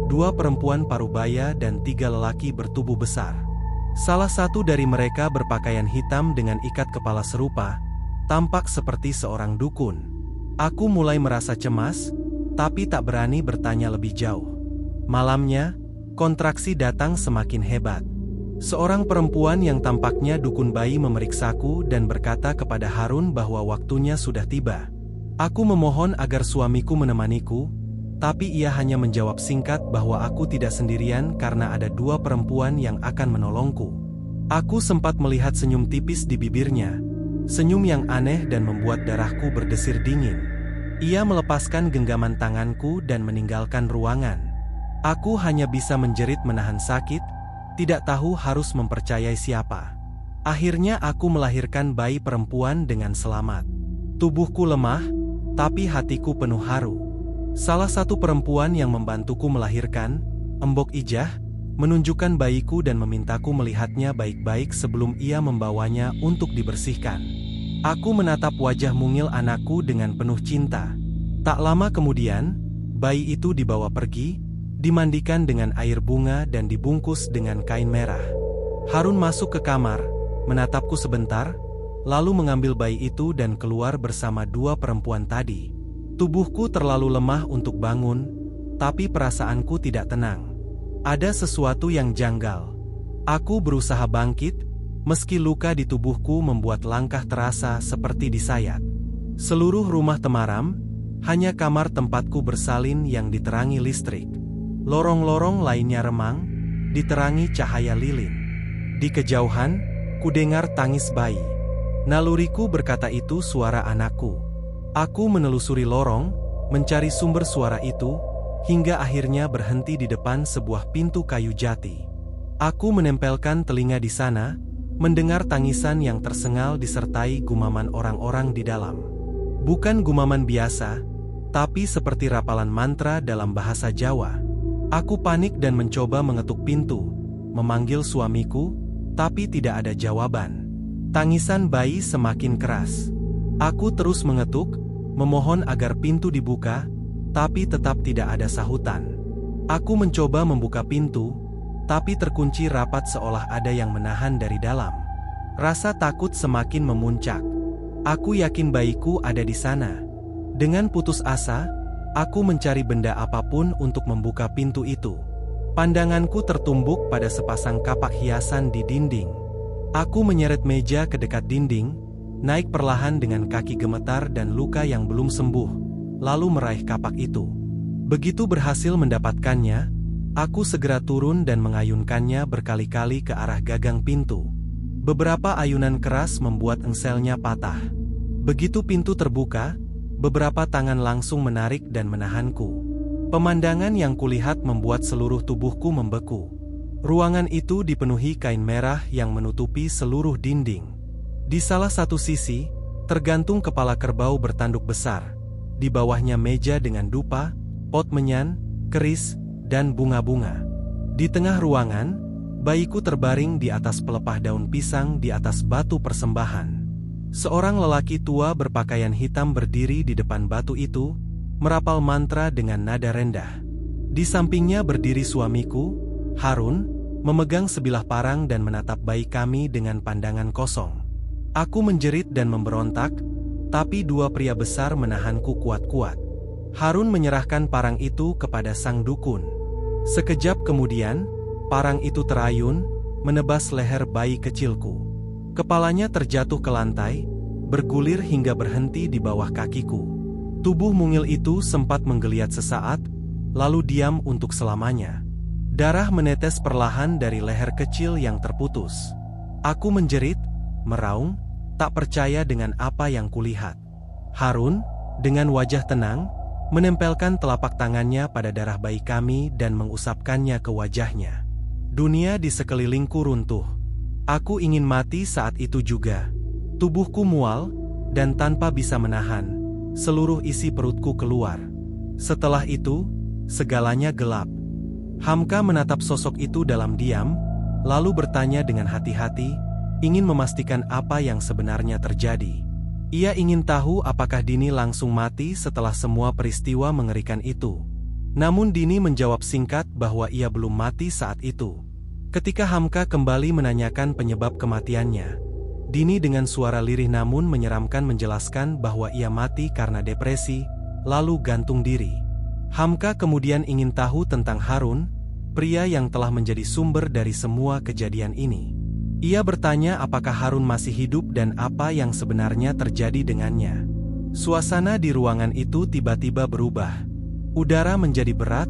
2 perempuan parubaya dan 3 lelaki bertubuh besar. Salah satu dari mereka berpakaian hitam dengan ikat kepala serupa, tampak seperti seorang dukun. Aku mulai merasa cemas, tapi tak berani bertanya lebih jauh. Malamnya, kontraksi datang semakin hebat. Seorang perempuan yang tampaknya dukun bayi memeriksaku dan berkata kepada Harun bahwa waktunya sudah tiba. Aku memohon agar suamiku menemaniku, tapi ia hanya menjawab singkat bahwa aku tidak sendirian karena ada 2 perempuan yang akan menolongku. Aku sempat melihat senyum tipis di bibirnya, senyum yang aneh dan membuat darahku berdesir dingin. Ia melepaskan genggaman tanganku dan meninggalkan ruangan. Aku hanya bisa menjerit menahan sakit, tidak tahu harus mempercayai siapa. Akhirnya aku melahirkan bayi perempuan dengan selamat. Tubuhku lemah, tapi hatiku penuh haru. Salah satu perempuan yang membantuku melahirkan, Embok Ijah, menunjukkan bayiku dan memintaku melihatnya baik-baik sebelum ia membawanya untuk dibersihkan. Aku menatap wajah mungil anakku dengan penuh cinta. Tak lama kemudian, bayi itu dibawa pergi, dimandikan dengan air bunga dan dibungkus dengan kain merah. Harun masuk ke kamar, menatapku sebentar, lalu mengambil bayi itu dan keluar bersama 2 perempuan tadi. Tubuhku terlalu lemah untuk bangun, tapi perasaanku tidak tenang. Ada sesuatu yang janggal. Aku berusaha bangkit, meski luka di tubuhku membuat langkah terasa seperti disayat. Seluruh rumah temaram, hanya kamar tempatku bersalin yang diterangi listrik. Lorong-lorong lainnya remang, diterangi cahaya lilin. Di kejauhan, kudengar tangis bayi. Naluriku berkata itu suara anakku. Aku menelusuri lorong, mencari sumber suara itu, hingga akhirnya berhenti di depan sebuah pintu kayu jati. Aku menempelkan telinga di sana, mendengar tangisan yang tersengal disertai gumaman orang-orang di dalam. Bukan gumaman biasa, tapi seperti rapalan mantra dalam bahasa Jawa. Aku panik dan mencoba mengetuk pintu, memanggil suamiku, tapi tidak ada jawaban. Tangisan bayi semakin keras. Aku terus mengetuk, memohon agar pintu dibuka, tapi tetap tidak ada sahutan. Aku mencoba membuka pintu, tapi terkunci rapat seolah ada yang menahan dari dalam. Rasa takut semakin memuncak. Aku yakin bayiku ada di sana. Dengan putus asa, aku mencari benda apapun untuk membuka pintu itu. Pandanganku tertumbuk pada sepasang kapak hiasan di dinding. Aku menyeret meja ke dekat dinding, naik perlahan dengan kaki gemetar dan luka yang belum sembuh, lalu meraih kapak itu. Begitu berhasil mendapatkannya, aku segera turun dan mengayunkannya berkali-kali ke arah gagang pintu. Beberapa ayunan keras membuat engselnya patah. Begitu pintu terbuka, beberapa tangan langsung menarik dan menahanku. Pemandangan yang kulihat membuat seluruh tubuhku membeku. Ruangan itu dipenuhi kain merah yang menutupi seluruh dinding. Di salah satu sisi, tergantung kepala kerbau bertanduk besar. Di bawahnya meja dengan dupa, pot menyan, keris, dan bunga-bunga. Di tengah ruangan, bayiku terbaring di atas pelepah daun pisang di atas batu persembahan. Seorang lelaki tua berpakaian hitam berdiri di depan batu itu, merapal mantra dengan nada rendah. Di sampingnya berdiri suamiku, Harun, memegang sebilah parang dan menatap bayi kami dengan pandangan kosong. Aku menjerit dan memberontak, tapi dua pria besar menahanku kuat-kuat. Harun menyerahkan parang itu kepada sang dukun. Sekejap kemudian, parang itu terayun, menebas leher bayi kecilku. Kepalanya terjatuh ke lantai, bergulir hingga berhenti di bawah kakiku. Tubuh mungil itu sempat menggeliat sesaat, lalu diam untuk selamanya. Darah menetes perlahan dari leher kecil yang terputus. Aku menjerit, meraung, tak percaya dengan apa yang kulihat. Harun, dengan wajah tenang, menempelkan telapak tangannya pada darah bayi kami dan mengusapkannya ke wajahnya. Dunia di sekelilingku runtuh. Aku ingin mati saat itu juga. Tubuhku mual, dan tanpa bisa menahan, seluruh isi perutku keluar. Setelah itu, segalanya gelap. Hamka menatap sosok itu dalam diam, lalu bertanya dengan hati-hati, ingin memastikan apa yang sebenarnya terjadi. Ia ingin tahu apakah Dini langsung mati setelah semua peristiwa mengerikan itu. Namun Dini menjawab singkat bahwa ia belum mati saat itu. Ketika Hamka kembali menanyakan penyebab kematiannya, Dini dengan suara lirih namun menyeramkan menjelaskan bahwa ia mati karena depresi, lalu gantung diri. Hamka kemudian ingin tahu tentang Harun, pria yang telah menjadi sumber dari semua kejadian ini. Ia bertanya apakah Harun masih hidup dan apa yang sebenarnya terjadi dengannya. Suasana di ruangan itu tiba-tiba berubah. Udara menjadi berat,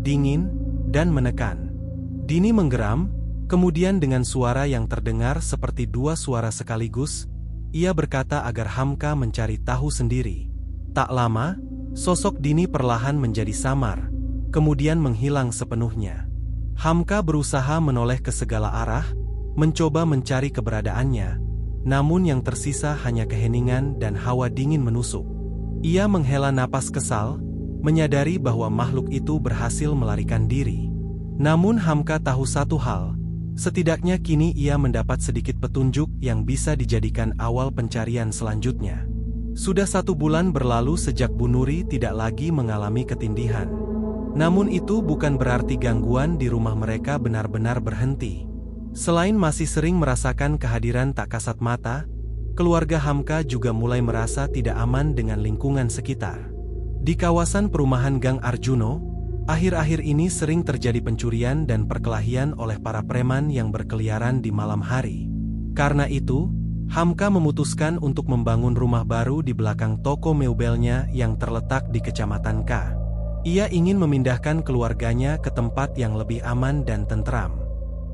dingin, dan menekan. Dini menggeram, kemudian dengan suara yang terdengar seperti dua suara sekaligus, ia berkata agar Hamka mencari tahu sendiri. Tak lama, sosok Dini perlahan menjadi samar, kemudian menghilang sepenuhnya. Hamka berusaha menoleh ke segala arah, mencoba mencari keberadaannya, namun yang tersisa hanya keheningan dan hawa dingin menusuk. Ia menghela napas kesal, menyadari bahwa makhluk itu berhasil melarikan diri. Namun Hamka tahu satu hal, setidaknya kini ia mendapat sedikit petunjuk yang bisa dijadikan awal pencarian selanjutnya. Sudah 1 bulan berlalu sejak Bu Nuri tidak lagi mengalami ketindihan. Namun itu bukan berarti gangguan di rumah mereka benar-benar berhenti. Selain masih sering merasakan kehadiran tak kasat mata, keluarga Hamka juga mulai merasa tidak aman dengan lingkungan sekitar. Di kawasan perumahan Gang Arjuno, akhir-akhir ini sering terjadi pencurian dan perkelahian oleh para preman yang berkeliaran di malam hari. Karena itu, Hamka memutuskan untuk membangun rumah baru di belakang toko meubelnya yang terletak di Kecamatan K. Ia ingin memindahkan keluarganya ke tempat yang lebih aman dan tentram.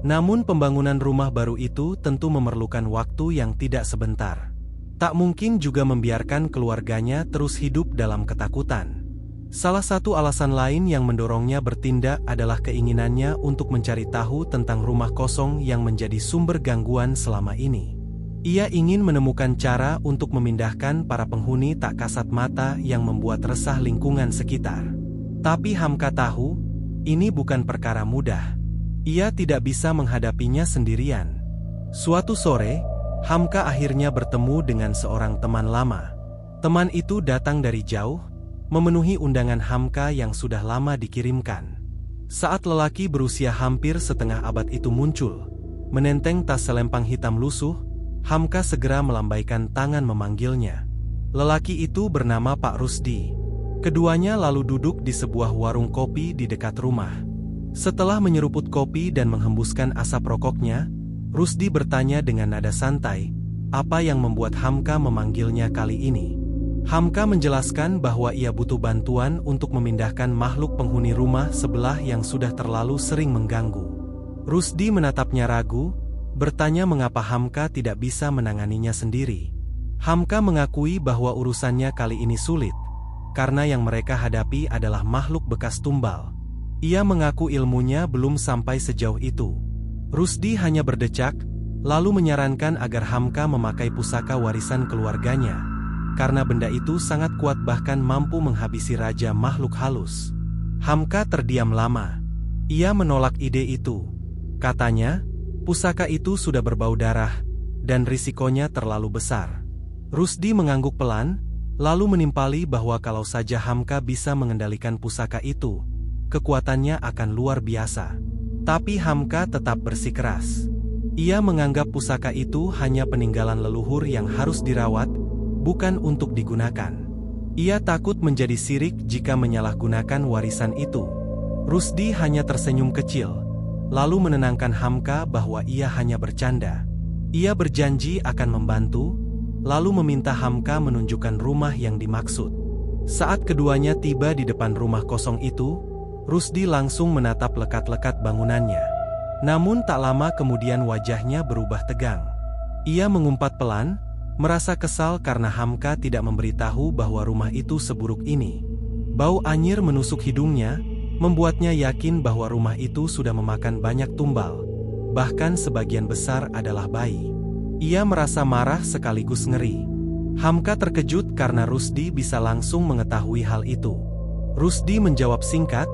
Namun pembangunan rumah baru itu tentu memerlukan waktu yang tidak sebentar. Tak mungkin juga membiarkan keluarganya terus hidup dalam ketakutan. Salah satu alasan lain yang mendorongnya bertindak adalah keinginannya untuk mencari tahu tentang rumah kosong yang menjadi sumber gangguan selama ini. Ia ingin menemukan cara untuk memindahkan para penghuni tak kasat mata yang membuat resah lingkungan sekitar. Tapi Hamka tahu, ini bukan perkara mudah. Ia tidak bisa menghadapinya sendirian. Suatu sore, Hamka akhirnya bertemu dengan seorang teman lama. Teman itu datang dari jauh, memenuhi undangan Hamka yang sudah lama dikirimkan. Saat lelaki berusia hampir setengah abad itu muncul, menenteng tas selempang hitam lusuh, Hamka segera melambaikan tangan memanggilnya. Lelaki itu bernama Pak Rusdi. Keduanya lalu duduk di sebuah warung kopi di dekat rumah. Setelah menyeruput kopi dan menghembuskan asap rokoknya, Rusdi bertanya dengan nada santai, apa yang membuat Hamka memanggilnya kali ini. Hamka menjelaskan bahwa ia butuh bantuan untuk memindahkan makhluk penghuni rumah sebelah yang sudah terlalu sering mengganggu. Rusdi menatapnya ragu, bertanya mengapa Hamka tidak bisa menanganinya sendiri. Hamka mengakui bahwa urusannya kali ini sulit, karena yang mereka hadapi adalah makhluk bekas tumbal. Ia mengaku ilmunya belum sampai sejauh itu. Rusdi hanya berdecak, lalu menyarankan agar Hamka memakai pusaka warisan keluarganya, karena benda itu sangat kuat bahkan mampu menghabisi raja makhluk halus. Hamka terdiam lama. Ia menolak ide itu. Katanya, pusaka itu sudah berbau darah, dan risikonya terlalu besar. Rusdi mengangguk pelan, lalu menimpali bahwa kalau saja Hamka bisa mengendalikan pusaka itu, kekuatannya akan luar biasa. Tapi Hamka tetap bersikeras. Ia menganggap pusaka itu hanya peninggalan leluhur yang harus dirawat, bukan untuk digunakan. Ia takut menjadi sirik jika menyalahgunakan warisan itu. Rusdi hanya tersenyum kecil, lalu menenangkan Hamka bahwa ia hanya bercanda. Ia berjanji akan membantu, lalu meminta Hamka menunjukkan rumah yang dimaksud. Saat keduanya tiba di depan rumah kosong itu, Rusdi langsung menatap lekat-lekat bangunannya. Namun tak lama kemudian wajahnya berubah tegang. Ia mengumpat pelan, merasa kesal karena Hamka tidak memberitahu bahwa rumah itu seburuk ini. Bau anyir menusuk hidungnya, membuatnya yakin bahwa rumah itu sudah memakan banyak tumbal, bahkan sebagian besar adalah bayi. Ia merasa marah sekaligus ngeri. Hamka terkejut karena Rusdi bisa langsung mengetahui hal itu. Rusdi menjawab singkat,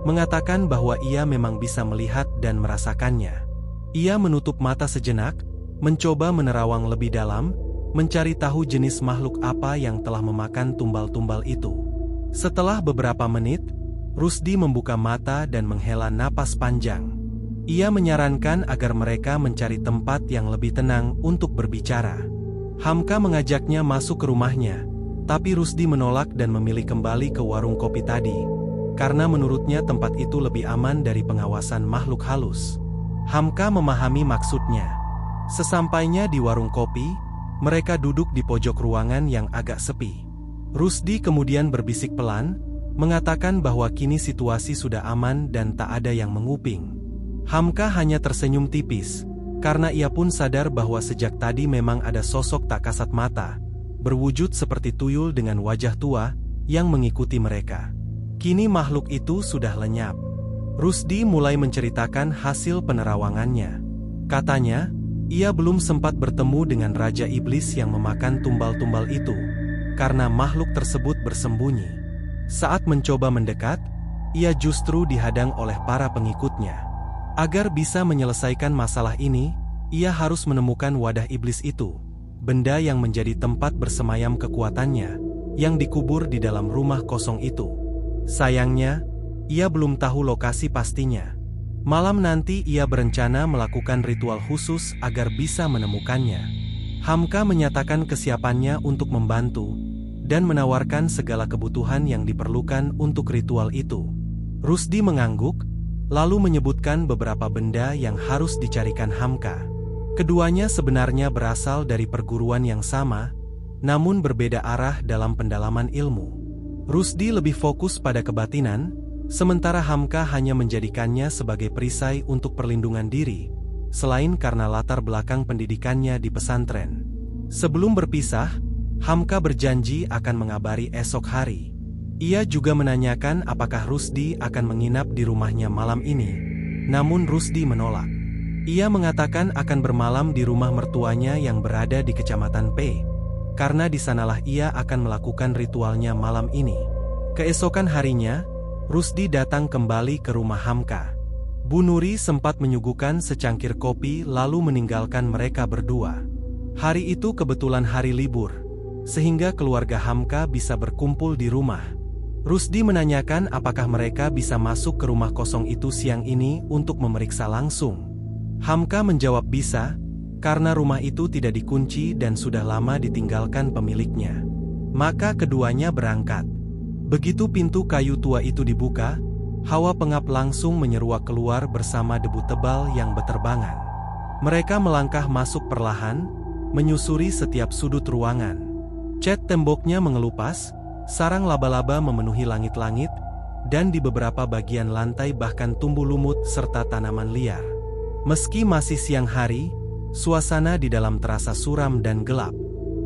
mengatakan bahwa ia memang bisa melihat dan merasakannya. Ia menutup mata sejenak, mencoba menerawang lebih dalam, mencari tahu jenis makhluk apa yang telah memakan tumbal-tumbal itu. Setelah beberapa menit, Rusdi membuka mata dan menghela napas panjang. Ia menyarankan agar mereka mencari tempat yang lebih tenang untuk berbicara. Hamka mengajaknya masuk ke rumahnya, tapi Rusdi menolak dan memilih kembali ke warung kopi tadi, karena menurutnya tempat itu lebih aman dari pengawasan makhluk halus. Hamka memahami maksudnya. Sesampainya di warung kopi, mereka duduk di pojok ruangan yang agak sepi. Rusdi kemudian berbisik pelan, mengatakan bahwa kini situasi sudah aman dan tak ada yang menguping. Hamka hanya tersenyum tipis, karena ia pun sadar bahwa sejak tadi memang ada sosok tak kasat mata, berwujud seperti tuyul dengan wajah tua, yang mengikuti mereka. Kini makhluk itu sudah lenyap. Rusdi mulai menceritakan hasil penerawangannya. Katanya, ia belum sempat bertemu dengan Raja Iblis yang memakan tumbal-tumbal itu, karena makhluk tersebut bersembunyi. Saat mencoba mendekat, ia justru dihadang oleh para pengikutnya. Agar bisa menyelesaikan masalah ini, ia harus menemukan wadah iblis itu, benda yang menjadi tempat bersemayam kekuatannya, yang dikubur di dalam rumah kosong itu. Sayangnya, ia belum tahu lokasi pastinya. Malam nanti ia berencana melakukan ritual khusus agar bisa menemukannya. Hamka menyatakan kesiapannya untuk membantu, dan menawarkan segala kebutuhan yang diperlukan untuk ritual itu. Rusdi mengangguk, lalu menyebutkan beberapa benda yang harus dicarikan Hamka. Keduanya sebenarnya berasal dari perguruan yang sama, namun berbeda arah dalam pendalaman ilmu. Rusdi lebih fokus pada kebatinan, sementara Hamka hanya menjadikannya sebagai perisai untuk perlindungan diri, selain karena latar belakang pendidikannya di pesantren. Sebelum berpisah, Hamka berjanji akan mengabari esok hari. Ia juga menanyakan apakah Rusdi akan menginap di rumahnya malam ini, namun Rusdi menolak. Ia mengatakan akan bermalam di rumah mertuanya yang berada di Kecamatan P, karena di sanalah ia akan melakukan ritualnya malam ini. Keesokan harinya, Rusdi datang kembali ke rumah Hamka. Bu Nuri sempat menyuguhkan secangkir kopi lalu meninggalkan mereka berdua. Hari itu kebetulan hari libur, sehingga keluarga Hamka bisa berkumpul di rumah. Rusdi menanyakan apakah mereka bisa masuk ke rumah kosong itu siang ini untuk memeriksa langsung. Hamka menjawab bisa, karena rumah itu tidak dikunci dan sudah lama ditinggalkan pemiliknya. Maka keduanya berangkat. Begitu pintu kayu tua itu dibuka, hawa pengap langsung menyeruak keluar bersama debu tebal yang beterbangan. Mereka melangkah masuk perlahan, menyusuri setiap sudut ruangan. Cat temboknya mengelupas, sarang laba-laba memenuhi langit-langit, dan di beberapa bagian lantai bahkan tumbuh lumut serta tanaman liar. Meski masih siang hari, suasana di dalam terasa suram dan gelap.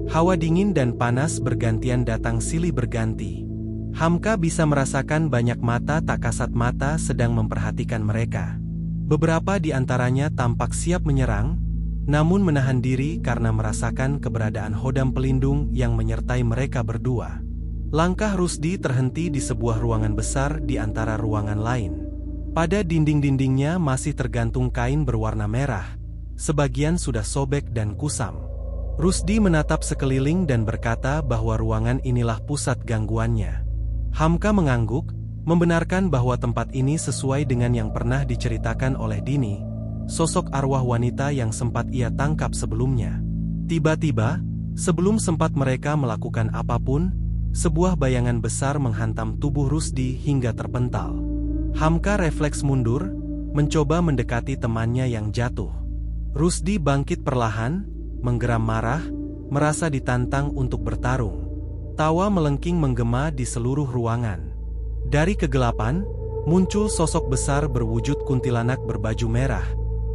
Hawa dingin dan panas bergantian datang silih berganti. Hamka bisa merasakan banyak mata tak kasat mata sedang memperhatikan mereka. Beberapa di antaranya tampak siap menyerang, namun menahan diri karena merasakan keberadaan hodam pelindung yang menyertai mereka berdua. Langkah Rusdi terhenti di sebuah ruangan besar di antara ruangan lain. Pada dinding-dindingnya masih tergantung kain berwarna merah. Sebagian sudah sobek dan kusam. Rusdi menatap sekeliling dan berkata bahwa ruangan inilah pusat gangguannya. Hamka mengangguk, membenarkan bahwa tempat ini sesuai dengan yang pernah diceritakan oleh Dini, sosok arwah wanita yang sempat ia tangkap sebelumnya. Tiba-tiba, sebelum sempat mereka melakukan apapun, sebuah bayangan besar menghantam tubuh Rusdi hingga terpental. Hamka refleks mundur, mencoba mendekati temannya yang jatuh. Rusdi bangkit perlahan, menggeram marah, merasa ditantang untuk bertarung. Tawa melengking menggema di seluruh ruangan. Dari kegelapan, muncul sosok besar berwujud kuntilanak berbaju merah,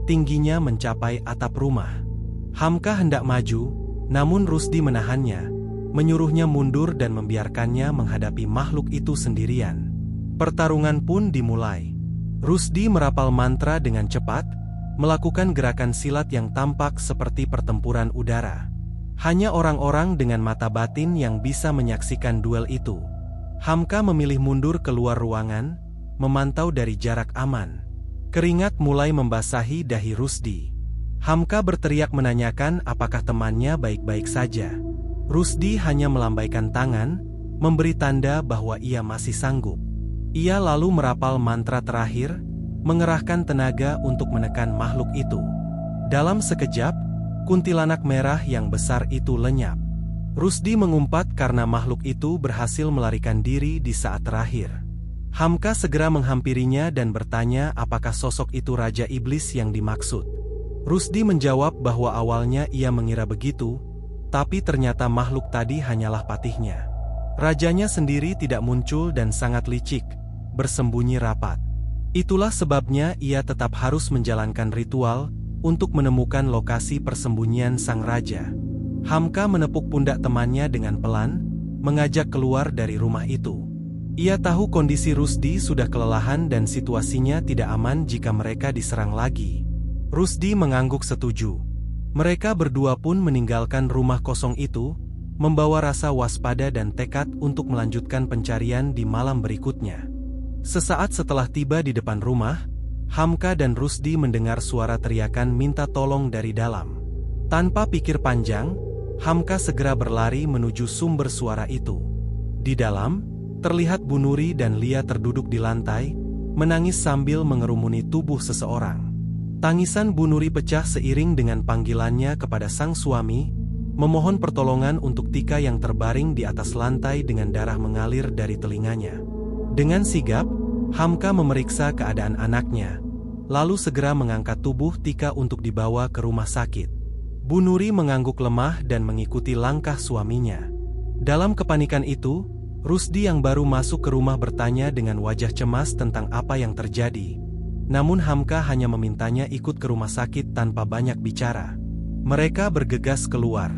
tingginya mencapai atap rumah. Hamka hendak maju, namun Rusdi menahannya, menyuruhnya mundur dan membiarkannya menghadapi makhluk itu sendirian. Pertarungan pun dimulai. Rusdi merapal mantra dengan cepat, melakukan gerakan silat yang tampak seperti pertempuran udara. Hanya orang-orang dengan mata batin yang bisa menyaksikan duel itu. Hamka memilih mundur keluar ruangan, memantau dari jarak aman. Keringat mulai membasahi dahi Rusdi. Hamka berteriak menanyakan apakah temannya baik-baik saja. Rusdi hanya melambaikan tangan, memberi tanda bahwa ia masih sanggup. Ia lalu merapal mantra terakhir, mengerahkan tenaga untuk menekan makhluk itu. Dalam sekejap, kuntilanak merah yang besar itu lenyap. Rusdi mengumpat karena makhluk itu berhasil melarikan diri di saat terakhir. Hamka segera menghampirinya dan bertanya apakah sosok itu Raja Iblis yang dimaksud. Rusdi menjawab bahwa awalnya ia mengira begitu, tapi ternyata makhluk tadi hanyalah patihnya. Rajanya sendiri tidak muncul dan sangat licik, bersembunyi rapat. Itulah sebabnya ia tetap harus menjalankan ritual untuk menemukan lokasi persembunyian sang raja. Hamka menepuk pundak temannya dengan pelan, mengajak keluar dari rumah itu. Ia tahu kondisi Rusdi sudah kelelahan dan situasinya tidak aman jika mereka diserang lagi. Rusdi mengangguk setuju. Mereka berdua pun meninggalkan rumah kosong itu, membawa rasa waspada dan tekad untuk melanjutkan pencarian di malam berikutnya. Sesaat setelah tiba di depan rumah, Hamka dan Rusdi mendengar suara teriakan minta tolong dari dalam. Tanpa pikir panjang, Hamka segera berlari menuju sumber suara itu. Di dalam, terlihat Bu Nuri dan Lia terduduk di lantai, menangis sambil mengerumuni tubuh seseorang. Tangisan Bu Nuri pecah seiring dengan panggilannya kepada sang suami, memohon pertolongan untuk Tika yang terbaring di atas lantai dengan darah mengalir dari telinganya. Dengan sigap, Hamka memeriksa keadaan anaknya, lalu segera mengangkat tubuh Tika untuk dibawa ke rumah sakit. Bu Nuri mengangguk lemah dan mengikuti langkah suaminya. Dalam kepanikan itu, Rusdi yang baru masuk ke rumah bertanya dengan wajah cemas tentang apa yang terjadi. Namun Hamka hanya memintanya ikut ke rumah sakit tanpa banyak bicara. Mereka bergegas keluar.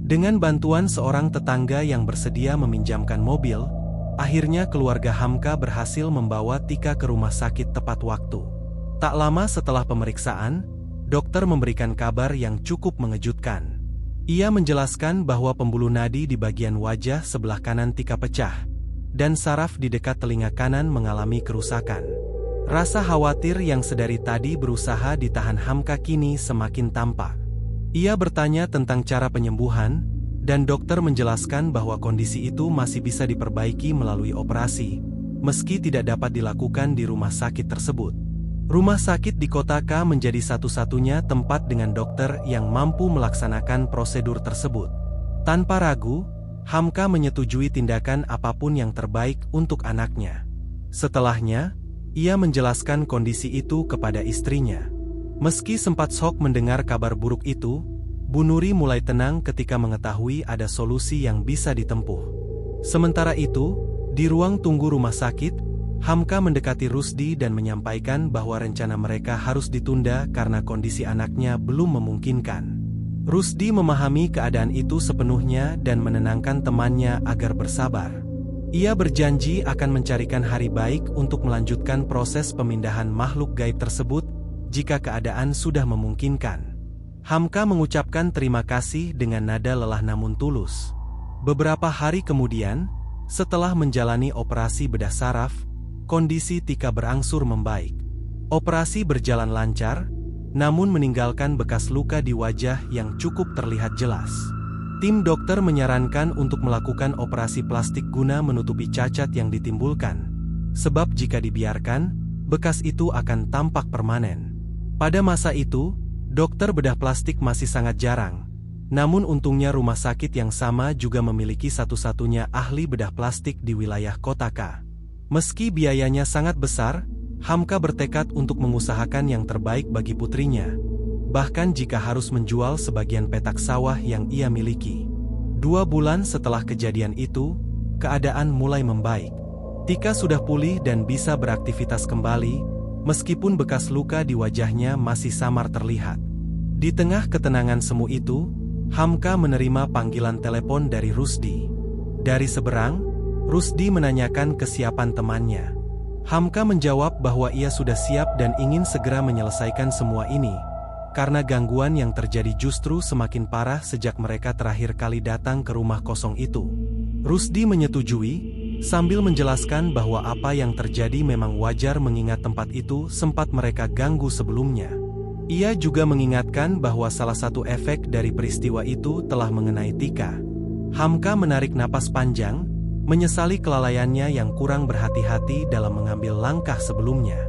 Dengan bantuan seorang tetangga yang bersedia meminjamkan mobil, akhirnya keluarga Hamka berhasil membawa Tika ke rumah sakit tepat waktu. Tak lama setelah pemeriksaan, dokter memberikan kabar yang cukup mengejutkan. Ia menjelaskan bahwa pembuluh nadi di bagian wajah sebelah kanan Tika pecah, dan saraf di dekat telinga kanan mengalami kerusakan. Rasa khawatir yang sedari tadi berusaha ditahan Hamka kini semakin tampak. Ia bertanya tentang cara penyembuhan, dan dokter menjelaskan bahwa kondisi itu masih bisa diperbaiki melalui operasi, meski tidak dapat dilakukan di rumah sakit tersebut. Rumah sakit di kota K menjadi satu-satunya tempat dengan dokter yang mampu melaksanakan prosedur tersebut. Tanpa ragu, Hamka menyetujui tindakan apapun yang terbaik untuk anaknya. Setelahnya, ia menjelaskan kondisi itu kepada istrinya. Meski sempat shock mendengar kabar buruk itu, Bu Nuri mulai tenang ketika mengetahui ada solusi yang bisa ditempuh. Sementara itu, di ruang tunggu rumah sakit, Hamka mendekati Rusdi dan menyampaikan bahwa rencana mereka harus ditunda karena kondisi anaknya belum memungkinkan. Rusdi memahami keadaan itu sepenuhnya dan menenangkan temannya agar bersabar. Ia berjanji akan mencarikan hari baik untuk melanjutkan proses pemindahan makhluk gaib tersebut jika keadaan sudah memungkinkan. Hamka mengucapkan terima kasih dengan nada lelah namun tulus. Beberapa hari kemudian, setelah menjalani operasi bedah saraf, kondisi Tika berangsur membaik. Operasi berjalan lancar, namun meninggalkan bekas luka di wajah yang cukup terlihat jelas. Tim dokter menyarankan untuk melakukan operasi plastik guna menutupi cacat yang ditimbulkan. Sebab jika dibiarkan, bekas itu akan tampak permanen. Pada masa itu, dokter bedah plastik masih sangat jarang. Namun untungnya rumah sakit yang sama juga memiliki satu-satunya ahli bedah plastik di wilayah kota K. Meski biayanya sangat besar, Hamka bertekad untuk mengusahakan yang terbaik bagi putrinya. Bahkan jika harus menjual sebagian petak sawah yang ia miliki. 2 bulan setelah kejadian itu, keadaan mulai membaik. Tika sudah pulih dan bisa beraktivitas kembali, meskipun bekas luka di wajahnya masih samar terlihat. Di tengah ketenangan semu itu, Hamka menerima panggilan telepon dari Rusdi. Dari seberang, Rusdi menanyakan kesiapan temannya. Hamka menjawab bahwa ia sudah siap dan ingin segera menyelesaikan semua ini, karena gangguan yang terjadi justru semakin parah sejak mereka terakhir kali datang ke rumah kosong itu. Rusdi menyetujui, sambil menjelaskan bahwa apa yang terjadi memang wajar mengingat tempat itu sempat mereka ganggu sebelumnya. Ia juga mengingatkan bahwa salah satu efek dari peristiwa itu telah mengenai Tika. Hamka menarik napas panjang, menyesali kelalaiannya yang kurang berhati-hati dalam mengambil langkah sebelumnya.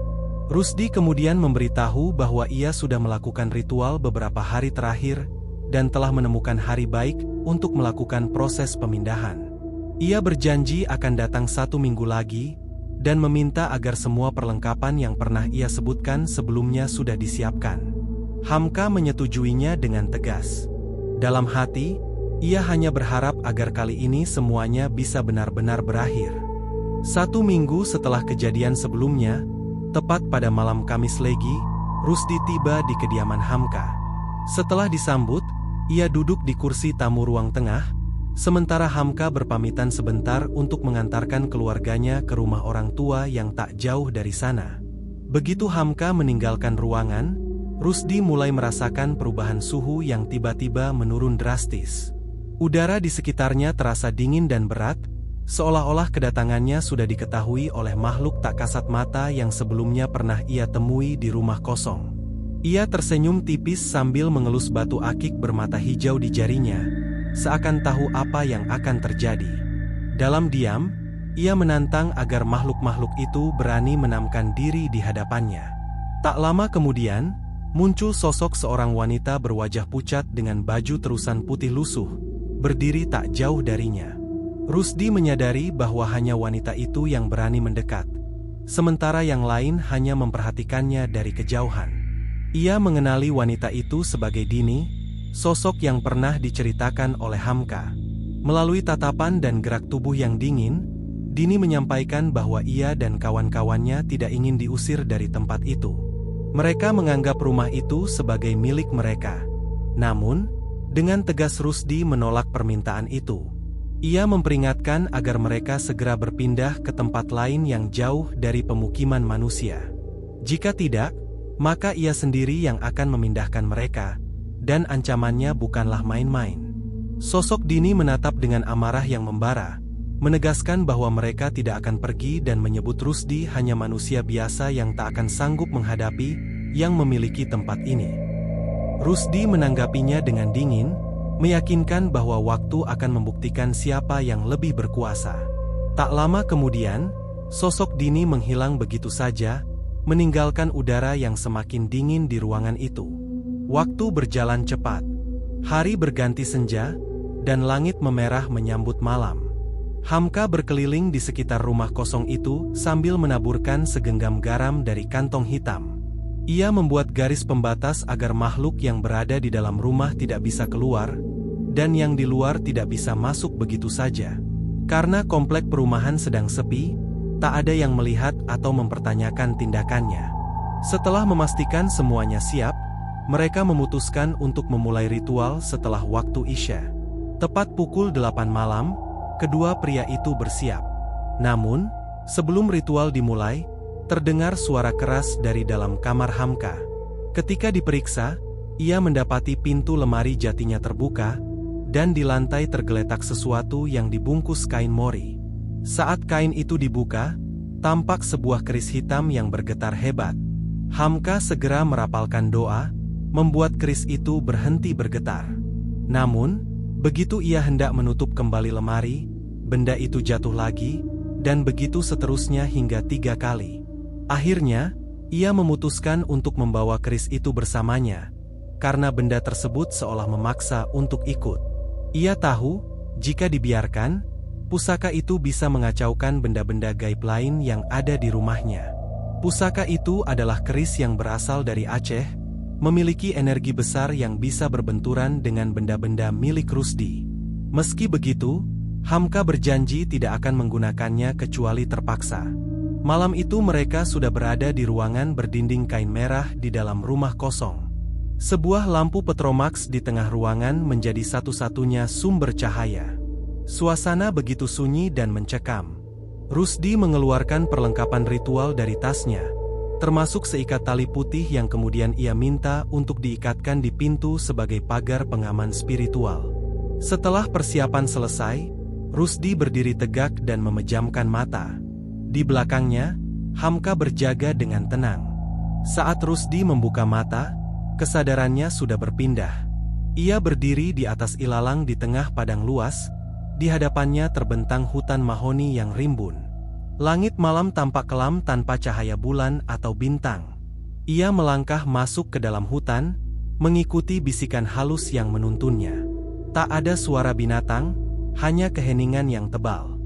Rusdi kemudian memberitahu bahwa ia sudah melakukan ritual beberapa hari terakhir dan telah menemukan hari baik untuk melakukan proses pemindahan. Ia berjanji akan datang 1 minggu lagi dan meminta agar semua perlengkapan yang pernah ia sebutkan sebelumnya sudah disiapkan. Hamka menyetujuinya dengan tegas. Dalam hati, ia hanya berharap agar kali ini semuanya bisa benar-benar berakhir. 1 minggu setelah kejadian sebelumnya, tepat pada malam Kamis Legi, Rusdi tiba di kediaman Hamka. Setelah disambut, ia duduk di kursi tamu ruang tengah, sementara Hamka berpamitan sebentar untuk mengantarkan keluarganya ke rumah orang tua yang tak jauh dari sana. Begitu Hamka meninggalkan ruangan, Rusdi mulai merasakan perubahan suhu yang tiba-tiba menurun drastis. Udara di sekitarnya terasa dingin dan berat, seolah-olah kedatangannya sudah diketahui oleh makhluk tak kasat mata yang sebelumnya pernah ia temui di rumah kosong. Ia tersenyum tipis sambil mengelus batu akik bermata hijau di jarinya, seakan tahu apa yang akan terjadi. Dalam diam, ia menantang agar makhluk-makhluk itu berani menamkan diri di hadapannya. Tak lama kemudian, muncul sosok seorang wanita berwajah pucat dengan baju terusan putih lusuh, berdiri tak jauh darinya. Rusdi menyadari bahwa hanya wanita itu yang berani mendekat, sementara yang lain hanya memperhatikannya dari kejauhan. Ia mengenali wanita itu sebagai Dini, sosok yang pernah diceritakan oleh Hamka. Melalui tatapan dan gerak tubuh yang dingin, Dini menyampaikan bahwa ia dan kawan-kawannya tidak ingin diusir dari tempat itu. Mereka menganggap rumah itu sebagai milik mereka. Namun, dengan tegas Rusdi menolak permintaan itu. Ia memperingatkan agar mereka segera berpindah ke tempat lain yang jauh dari pemukiman manusia. Jika tidak, maka ia sendiri yang akan memindahkan mereka, dan ancamannya bukanlah main-main. Sosok Dini menatap dengan amarah yang membara, menegaskan bahwa mereka tidak akan pergi dan menyebut Rusdi hanya manusia biasa yang tak akan sanggup menghadapi yang memiliki tempat ini. Rusdi menanggapinya dengan dingin, meyakinkan bahwa waktu akan membuktikan siapa yang lebih berkuasa. Tak lama kemudian, sosok Dini menghilang begitu saja, meninggalkan udara yang semakin dingin di ruangan itu. Waktu berjalan cepat. Hari berganti senja, dan langit memerah menyambut malam. Hamka berkeliling di sekitar rumah kosong itu sambil menaburkan segenggam garam dari kantong hitam. Ia membuat garis pembatas agar makhluk yang berada di dalam rumah tidak bisa keluar, dan yang di luar tidak bisa masuk begitu saja. Karena komplek perumahan sedang sepi, tak ada yang melihat atau mempertanyakan tindakannya. Setelah memastikan semuanya siap, mereka memutuskan untuk memulai ritual setelah waktu Isya. Tepat pukul 8 malam, kedua pria itu bersiap. Namun, sebelum ritual dimulai, terdengar suara keras dari dalam kamar Hamka. Ketika diperiksa, ia mendapati pintu lemari jatinya terbuka, dan di lantai tergeletak sesuatu yang dibungkus kain mori. Saat kain itu dibuka, tampak sebuah keris hitam yang bergetar hebat. Hamka segera merapalkan doa, membuat keris itu berhenti bergetar. Namun, begitu ia hendak menutup kembali lemari, benda itu jatuh lagi, dan begitu seterusnya hingga 3 kali. Akhirnya, ia memutuskan untuk membawa keris itu bersamanya, karena benda tersebut seolah memaksa untuk ikut. Ia tahu, jika dibiarkan, pusaka itu bisa mengacaukan benda-benda gaib lain yang ada di rumahnya. Pusaka itu adalah keris yang berasal dari Aceh, memiliki energi besar yang bisa berbenturan dengan benda-benda milik Rusdi. Meski begitu, Hamka berjanji tidak akan menggunakannya kecuali terpaksa. Malam itu mereka sudah berada di ruangan berdinding kain merah di dalam rumah kosong. Sebuah lampu petromax di tengah ruangan menjadi satu-satunya sumber cahaya. Suasana begitu sunyi dan mencekam. Rusdi mengeluarkan perlengkapan ritual dari tasnya, termasuk seikat tali putih yang kemudian ia minta untuk diikatkan di pintu sebagai pagar pengaman spiritual. Setelah persiapan selesai, Rusdi berdiri tegak dan memejamkan mata. Di belakangnya, Hamka berjaga dengan tenang. Saat Rusdi membuka mata, kesadarannya sudah berpindah. Ia berdiri di atas ilalang di tengah padang luas, di hadapannya terbentang hutan mahoni yang rimbun. Langit malam tampak kelam tanpa cahaya bulan atau bintang. Ia melangkah masuk ke dalam hutan, mengikuti bisikan halus yang menuntunnya. Tak ada suara binatang, hanya keheningan yang tebal.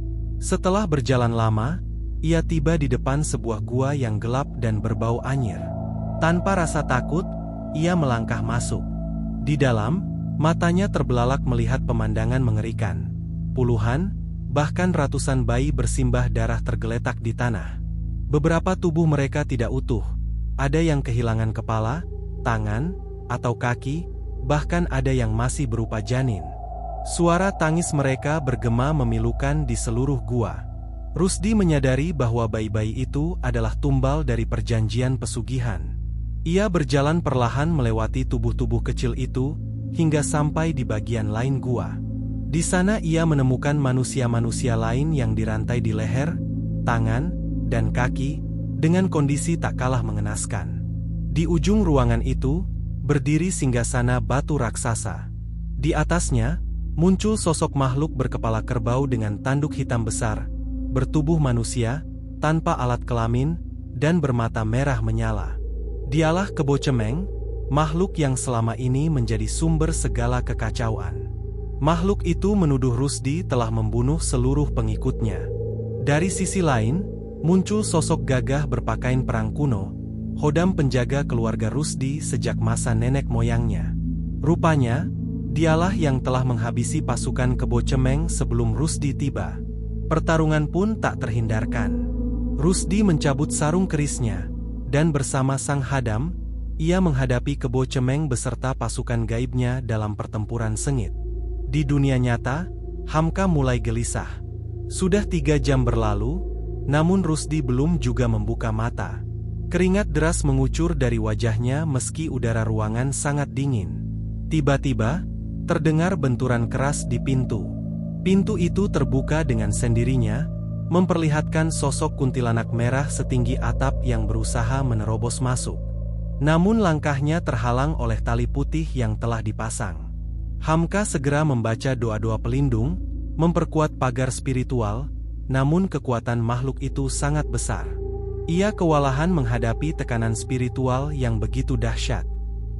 Setelah berjalan lama, ia tiba di depan sebuah gua yang gelap dan berbau anyir. Tanpa rasa takut, ia melangkah masuk. Di dalam, matanya terbelalak melihat pemandangan mengerikan. Puluhan, bahkan ratusan bayi bersimbah darah tergeletak di tanah. Beberapa tubuh mereka tidak utuh. Ada yang kehilangan kepala, tangan, atau kaki, bahkan ada yang masih berupa janin. Suara tangis mereka bergema memilukan di seluruh gua. Rusdi menyadari bahwa bayi-bayi itu adalah tumbal dari perjanjian pesugihan. Ia berjalan perlahan melewati tubuh-tubuh kecil itu, hingga sampai di bagian lain gua. Di sana ia menemukan manusia-manusia lain yang dirantai di leher, tangan, dan kaki, dengan kondisi tak kalah mengenaskan. Di ujung ruangan itu, berdiri singgasana batu raksasa. Di atasnya, muncul sosok makhluk berkepala kerbau dengan tanduk hitam besar, bertubuh manusia, tanpa alat kelamin, dan bermata merah menyala. Dialah Kebo Cemeng, makhluk yang selama ini menjadi sumber segala kekacauan. Makhluk itu menuduh Rusdi telah membunuh seluruh pengikutnya. Dari sisi lain, muncul sosok gagah berpakaian perang kuno, Hodam penjaga keluarga Rusdi sejak masa nenek moyangnya. Rupanya, dialah yang telah menghabisi pasukan Kebo Cemeng sebelum Rusdi tiba. Pertarungan pun tak terhindarkan. Rusdi mencabut sarung kerisnya, dan bersama sang Hadam, ia menghadapi Kebo Cemeng beserta pasukan gaibnya dalam pertempuran sengit. Di dunia nyata, Hamka mulai gelisah. Sudah 3 jam berlalu, namun Rusdi belum juga membuka mata. Keringat deras mengucur dari wajahnya meski udara ruangan sangat dingin. Tiba-tiba, terdengar benturan keras di pintu. Pintu itu terbuka dengan sendirinya, memperlihatkan sosok kuntilanak merah setinggi atap yang berusaha menerobos masuk. Namun langkahnya terhalang oleh tali putih yang telah dipasang. Hamka segera membaca doa-doa pelindung, memperkuat pagar spiritual, namun kekuatan makhluk itu sangat besar. Ia kewalahan menghadapi tekanan spiritual yang begitu dahsyat.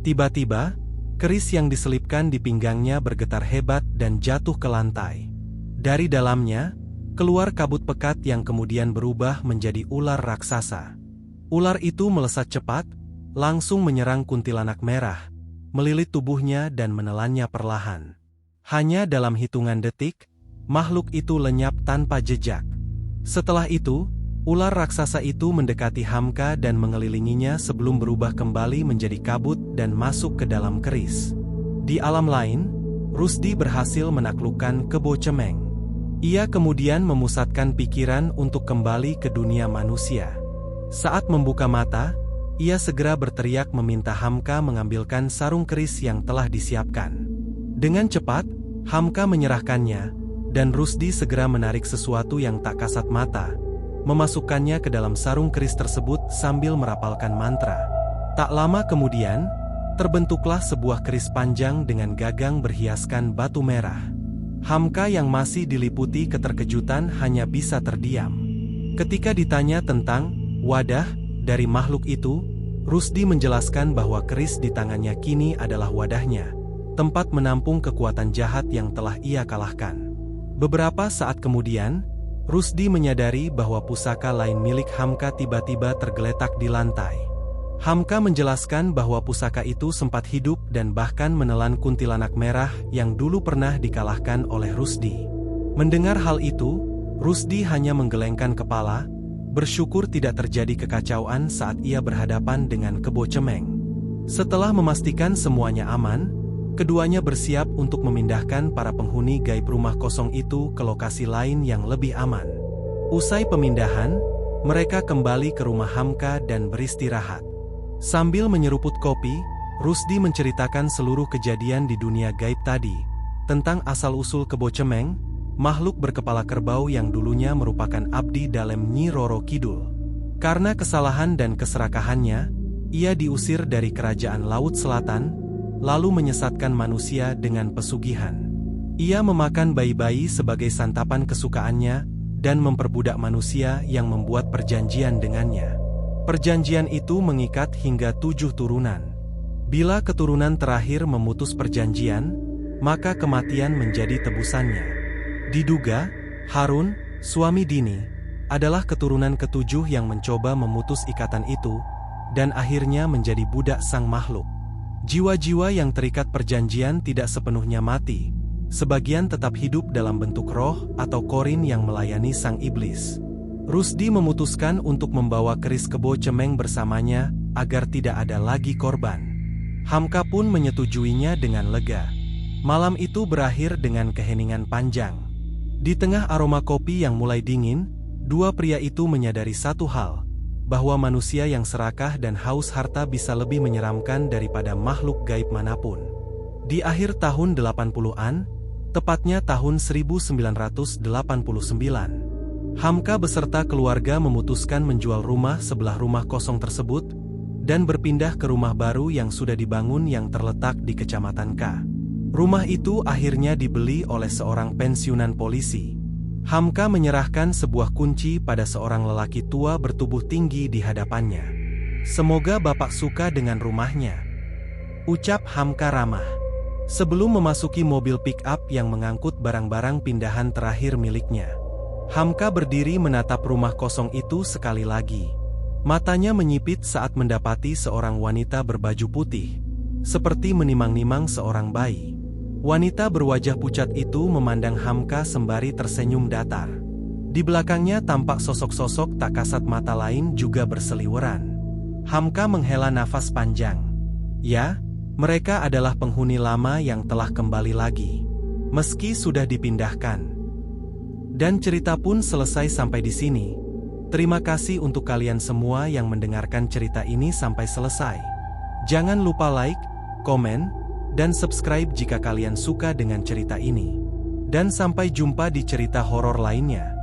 Tiba-tiba, keris yang diselipkan di pinggangnya bergetar hebat dan jatuh ke lantai. Dari dalamnya, keluar kabut pekat yang kemudian berubah menjadi ular raksasa. Ular itu melesat cepat, langsung menyerang kuntilanak merah, melilit tubuhnya dan menelannya perlahan. Hanya dalam hitungan detik, makhluk itu lenyap tanpa jejak. Setelah itu, ular raksasa itu mendekati Hamka dan mengelilinginya sebelum berubah kembali menjadi kabut dan masuk ke dalam keris. Di alam lain, Rusdi berhasil menaklukkan Kebo Cemeng. Ia kemudian memusatkan pikiran untuk kembali ke dunia manusia. Saat membuka mata, ia segera berteriak meminta Hamka mengambilkan sarung keris yang telah disiapkan. Dengan cepat, Hamka menyerahkannya, dan Rusdi segera menarik sesuatu yang tak kasat mata, memasukkannya ke dalam sarung keris tersebut sambil merapalkan mantra. Tak lama kemudian, terbentuklah sebuah keris panjang dengan gagang berhiaskan batu merah. Hamka yang masih diliputi keterkejutan hanya bisa terdiam. Ketika ditanya tentang wadah dari makhluk itu, Rusdi menjelaskan bahwa keris di tangannya kini adalah wadahnya, tempat menampung kekuatan jahat yang telah ia kalahkan. Beberapa saat kemudian, Rusdi menyadari bahwa pusaka lain milik Hamka tiba-tiba tergeletak di lantai. Hamka menjelaskan bahwa pusaka itu sempat hidup dan bahkan menelan kuntilanak merah yang dulu pernah dikalahkan oleh Rusdi. Mendengar hal itu, Rusdi hanya menggelengkan kepala, bersyukur tidak terjadi kekacauan saat ia berhadapan dengan Kebo Cemeng. Setelah memastikan semuanya aman, keduanya bersiap untuk memindahkan para penghuni gaib rumah kosong itu ke lokasi lain yang lebih aman. Usai pemindahan, mereka kembali ke rumah Hamka dan beristirahat. Sambil menyeruput kopi, Rusdi menceritakan seluruh kejadian di dunia gaib tadi, tentang asal-usul Kebo Cemeng, makhluk berkepala kerbau yang dulunya merupakan abdi dalam Nyi Roro Kidul. Karena kesalahan dan keserakahannya, ia diusir dari kerajaan Laut Selatan, lalu menyesatkan manusia dengan pesugihan. Ia memakan bayi-bayi sebagai santapan kesukaannya, dan memperbudak manusia yang membuat perjanjian dengannya. Perjanjian itu mengikat hingga 7 turunan. Bila keturunan terakhir memutus perjanjian, maka kematian menjadi tebusannya. Diduga, Harun, suami Dini, adalah keturunan ke-7 yang mencoba memutus ikatan itu, dan akhirnya menjadi budak sang makhluk. Jiwa-jiwa yang terikat perjanjian tidak sepenuhnya mati, sebagian tetap hidup dalam bentuk roh atau korin yang melayani sang iblis. Rusdi memutuskan untuk membawa keris Kebo Cemeng bersamanya, agar tidak ada lagi korban. Hamka pun menyetujuinya dengan lega. Malam itu berakhir dengan keheningan panjang. Di tengah aroma kopi yang mulai dingin, dua pria itu menyadari satu hal, bahwa manusia yang serakah dan haus harta bisa lebih menyeramkan daripada makhluk gaib manapun. Di akhir tahun 80-an, tepatnya tahun 1989, Hamka beserta keluarga memutuskan menjual rumah sebelah rumah kosong tersebut, dan berpindah ke rumah baru yang sudah dibangun yang terletak di Kecamatan K. Rumah itu akhirnya dibeli oleh seorang pensiunan polisi. Hamka menyerahkan sebuah kunci pada seorang lelaki tua bertubuh tinggi di hadapannya. "Semoga Bapak suka dengan rumahnya," ucap Hamka ramah. Sebelum memasuki mobil pick-up yang mengangkut barang-barang pindahan terakhir miliknya, Hamka berdiri menatap rumah kosong itu sekali lagi. Matanya menyipit saat mendapati seorang wanita berbaju putih, seperti menimang-nimang seorang bayi. Wanita berwajah pucat itu memandang Hamka sembari tersenyum datar. Di belakangnya tampak sosok-sosok tak kasat mata lain juga berseliweran. Hamka menghela nafas panjang. Ya, mereka adalah penghuni lama yang telah kembali lagi, meski sudah dipindahkan. Dan cerita pun selesai sampai di sini. Terima kasih untuk kalian semua yang mendengarkan cerita ini sampai selesai. Jangan lupa like, komen, dan subscribe jika kalian suka dengan cerita ini. Dan sampai jumpa di cerita horor lainnya.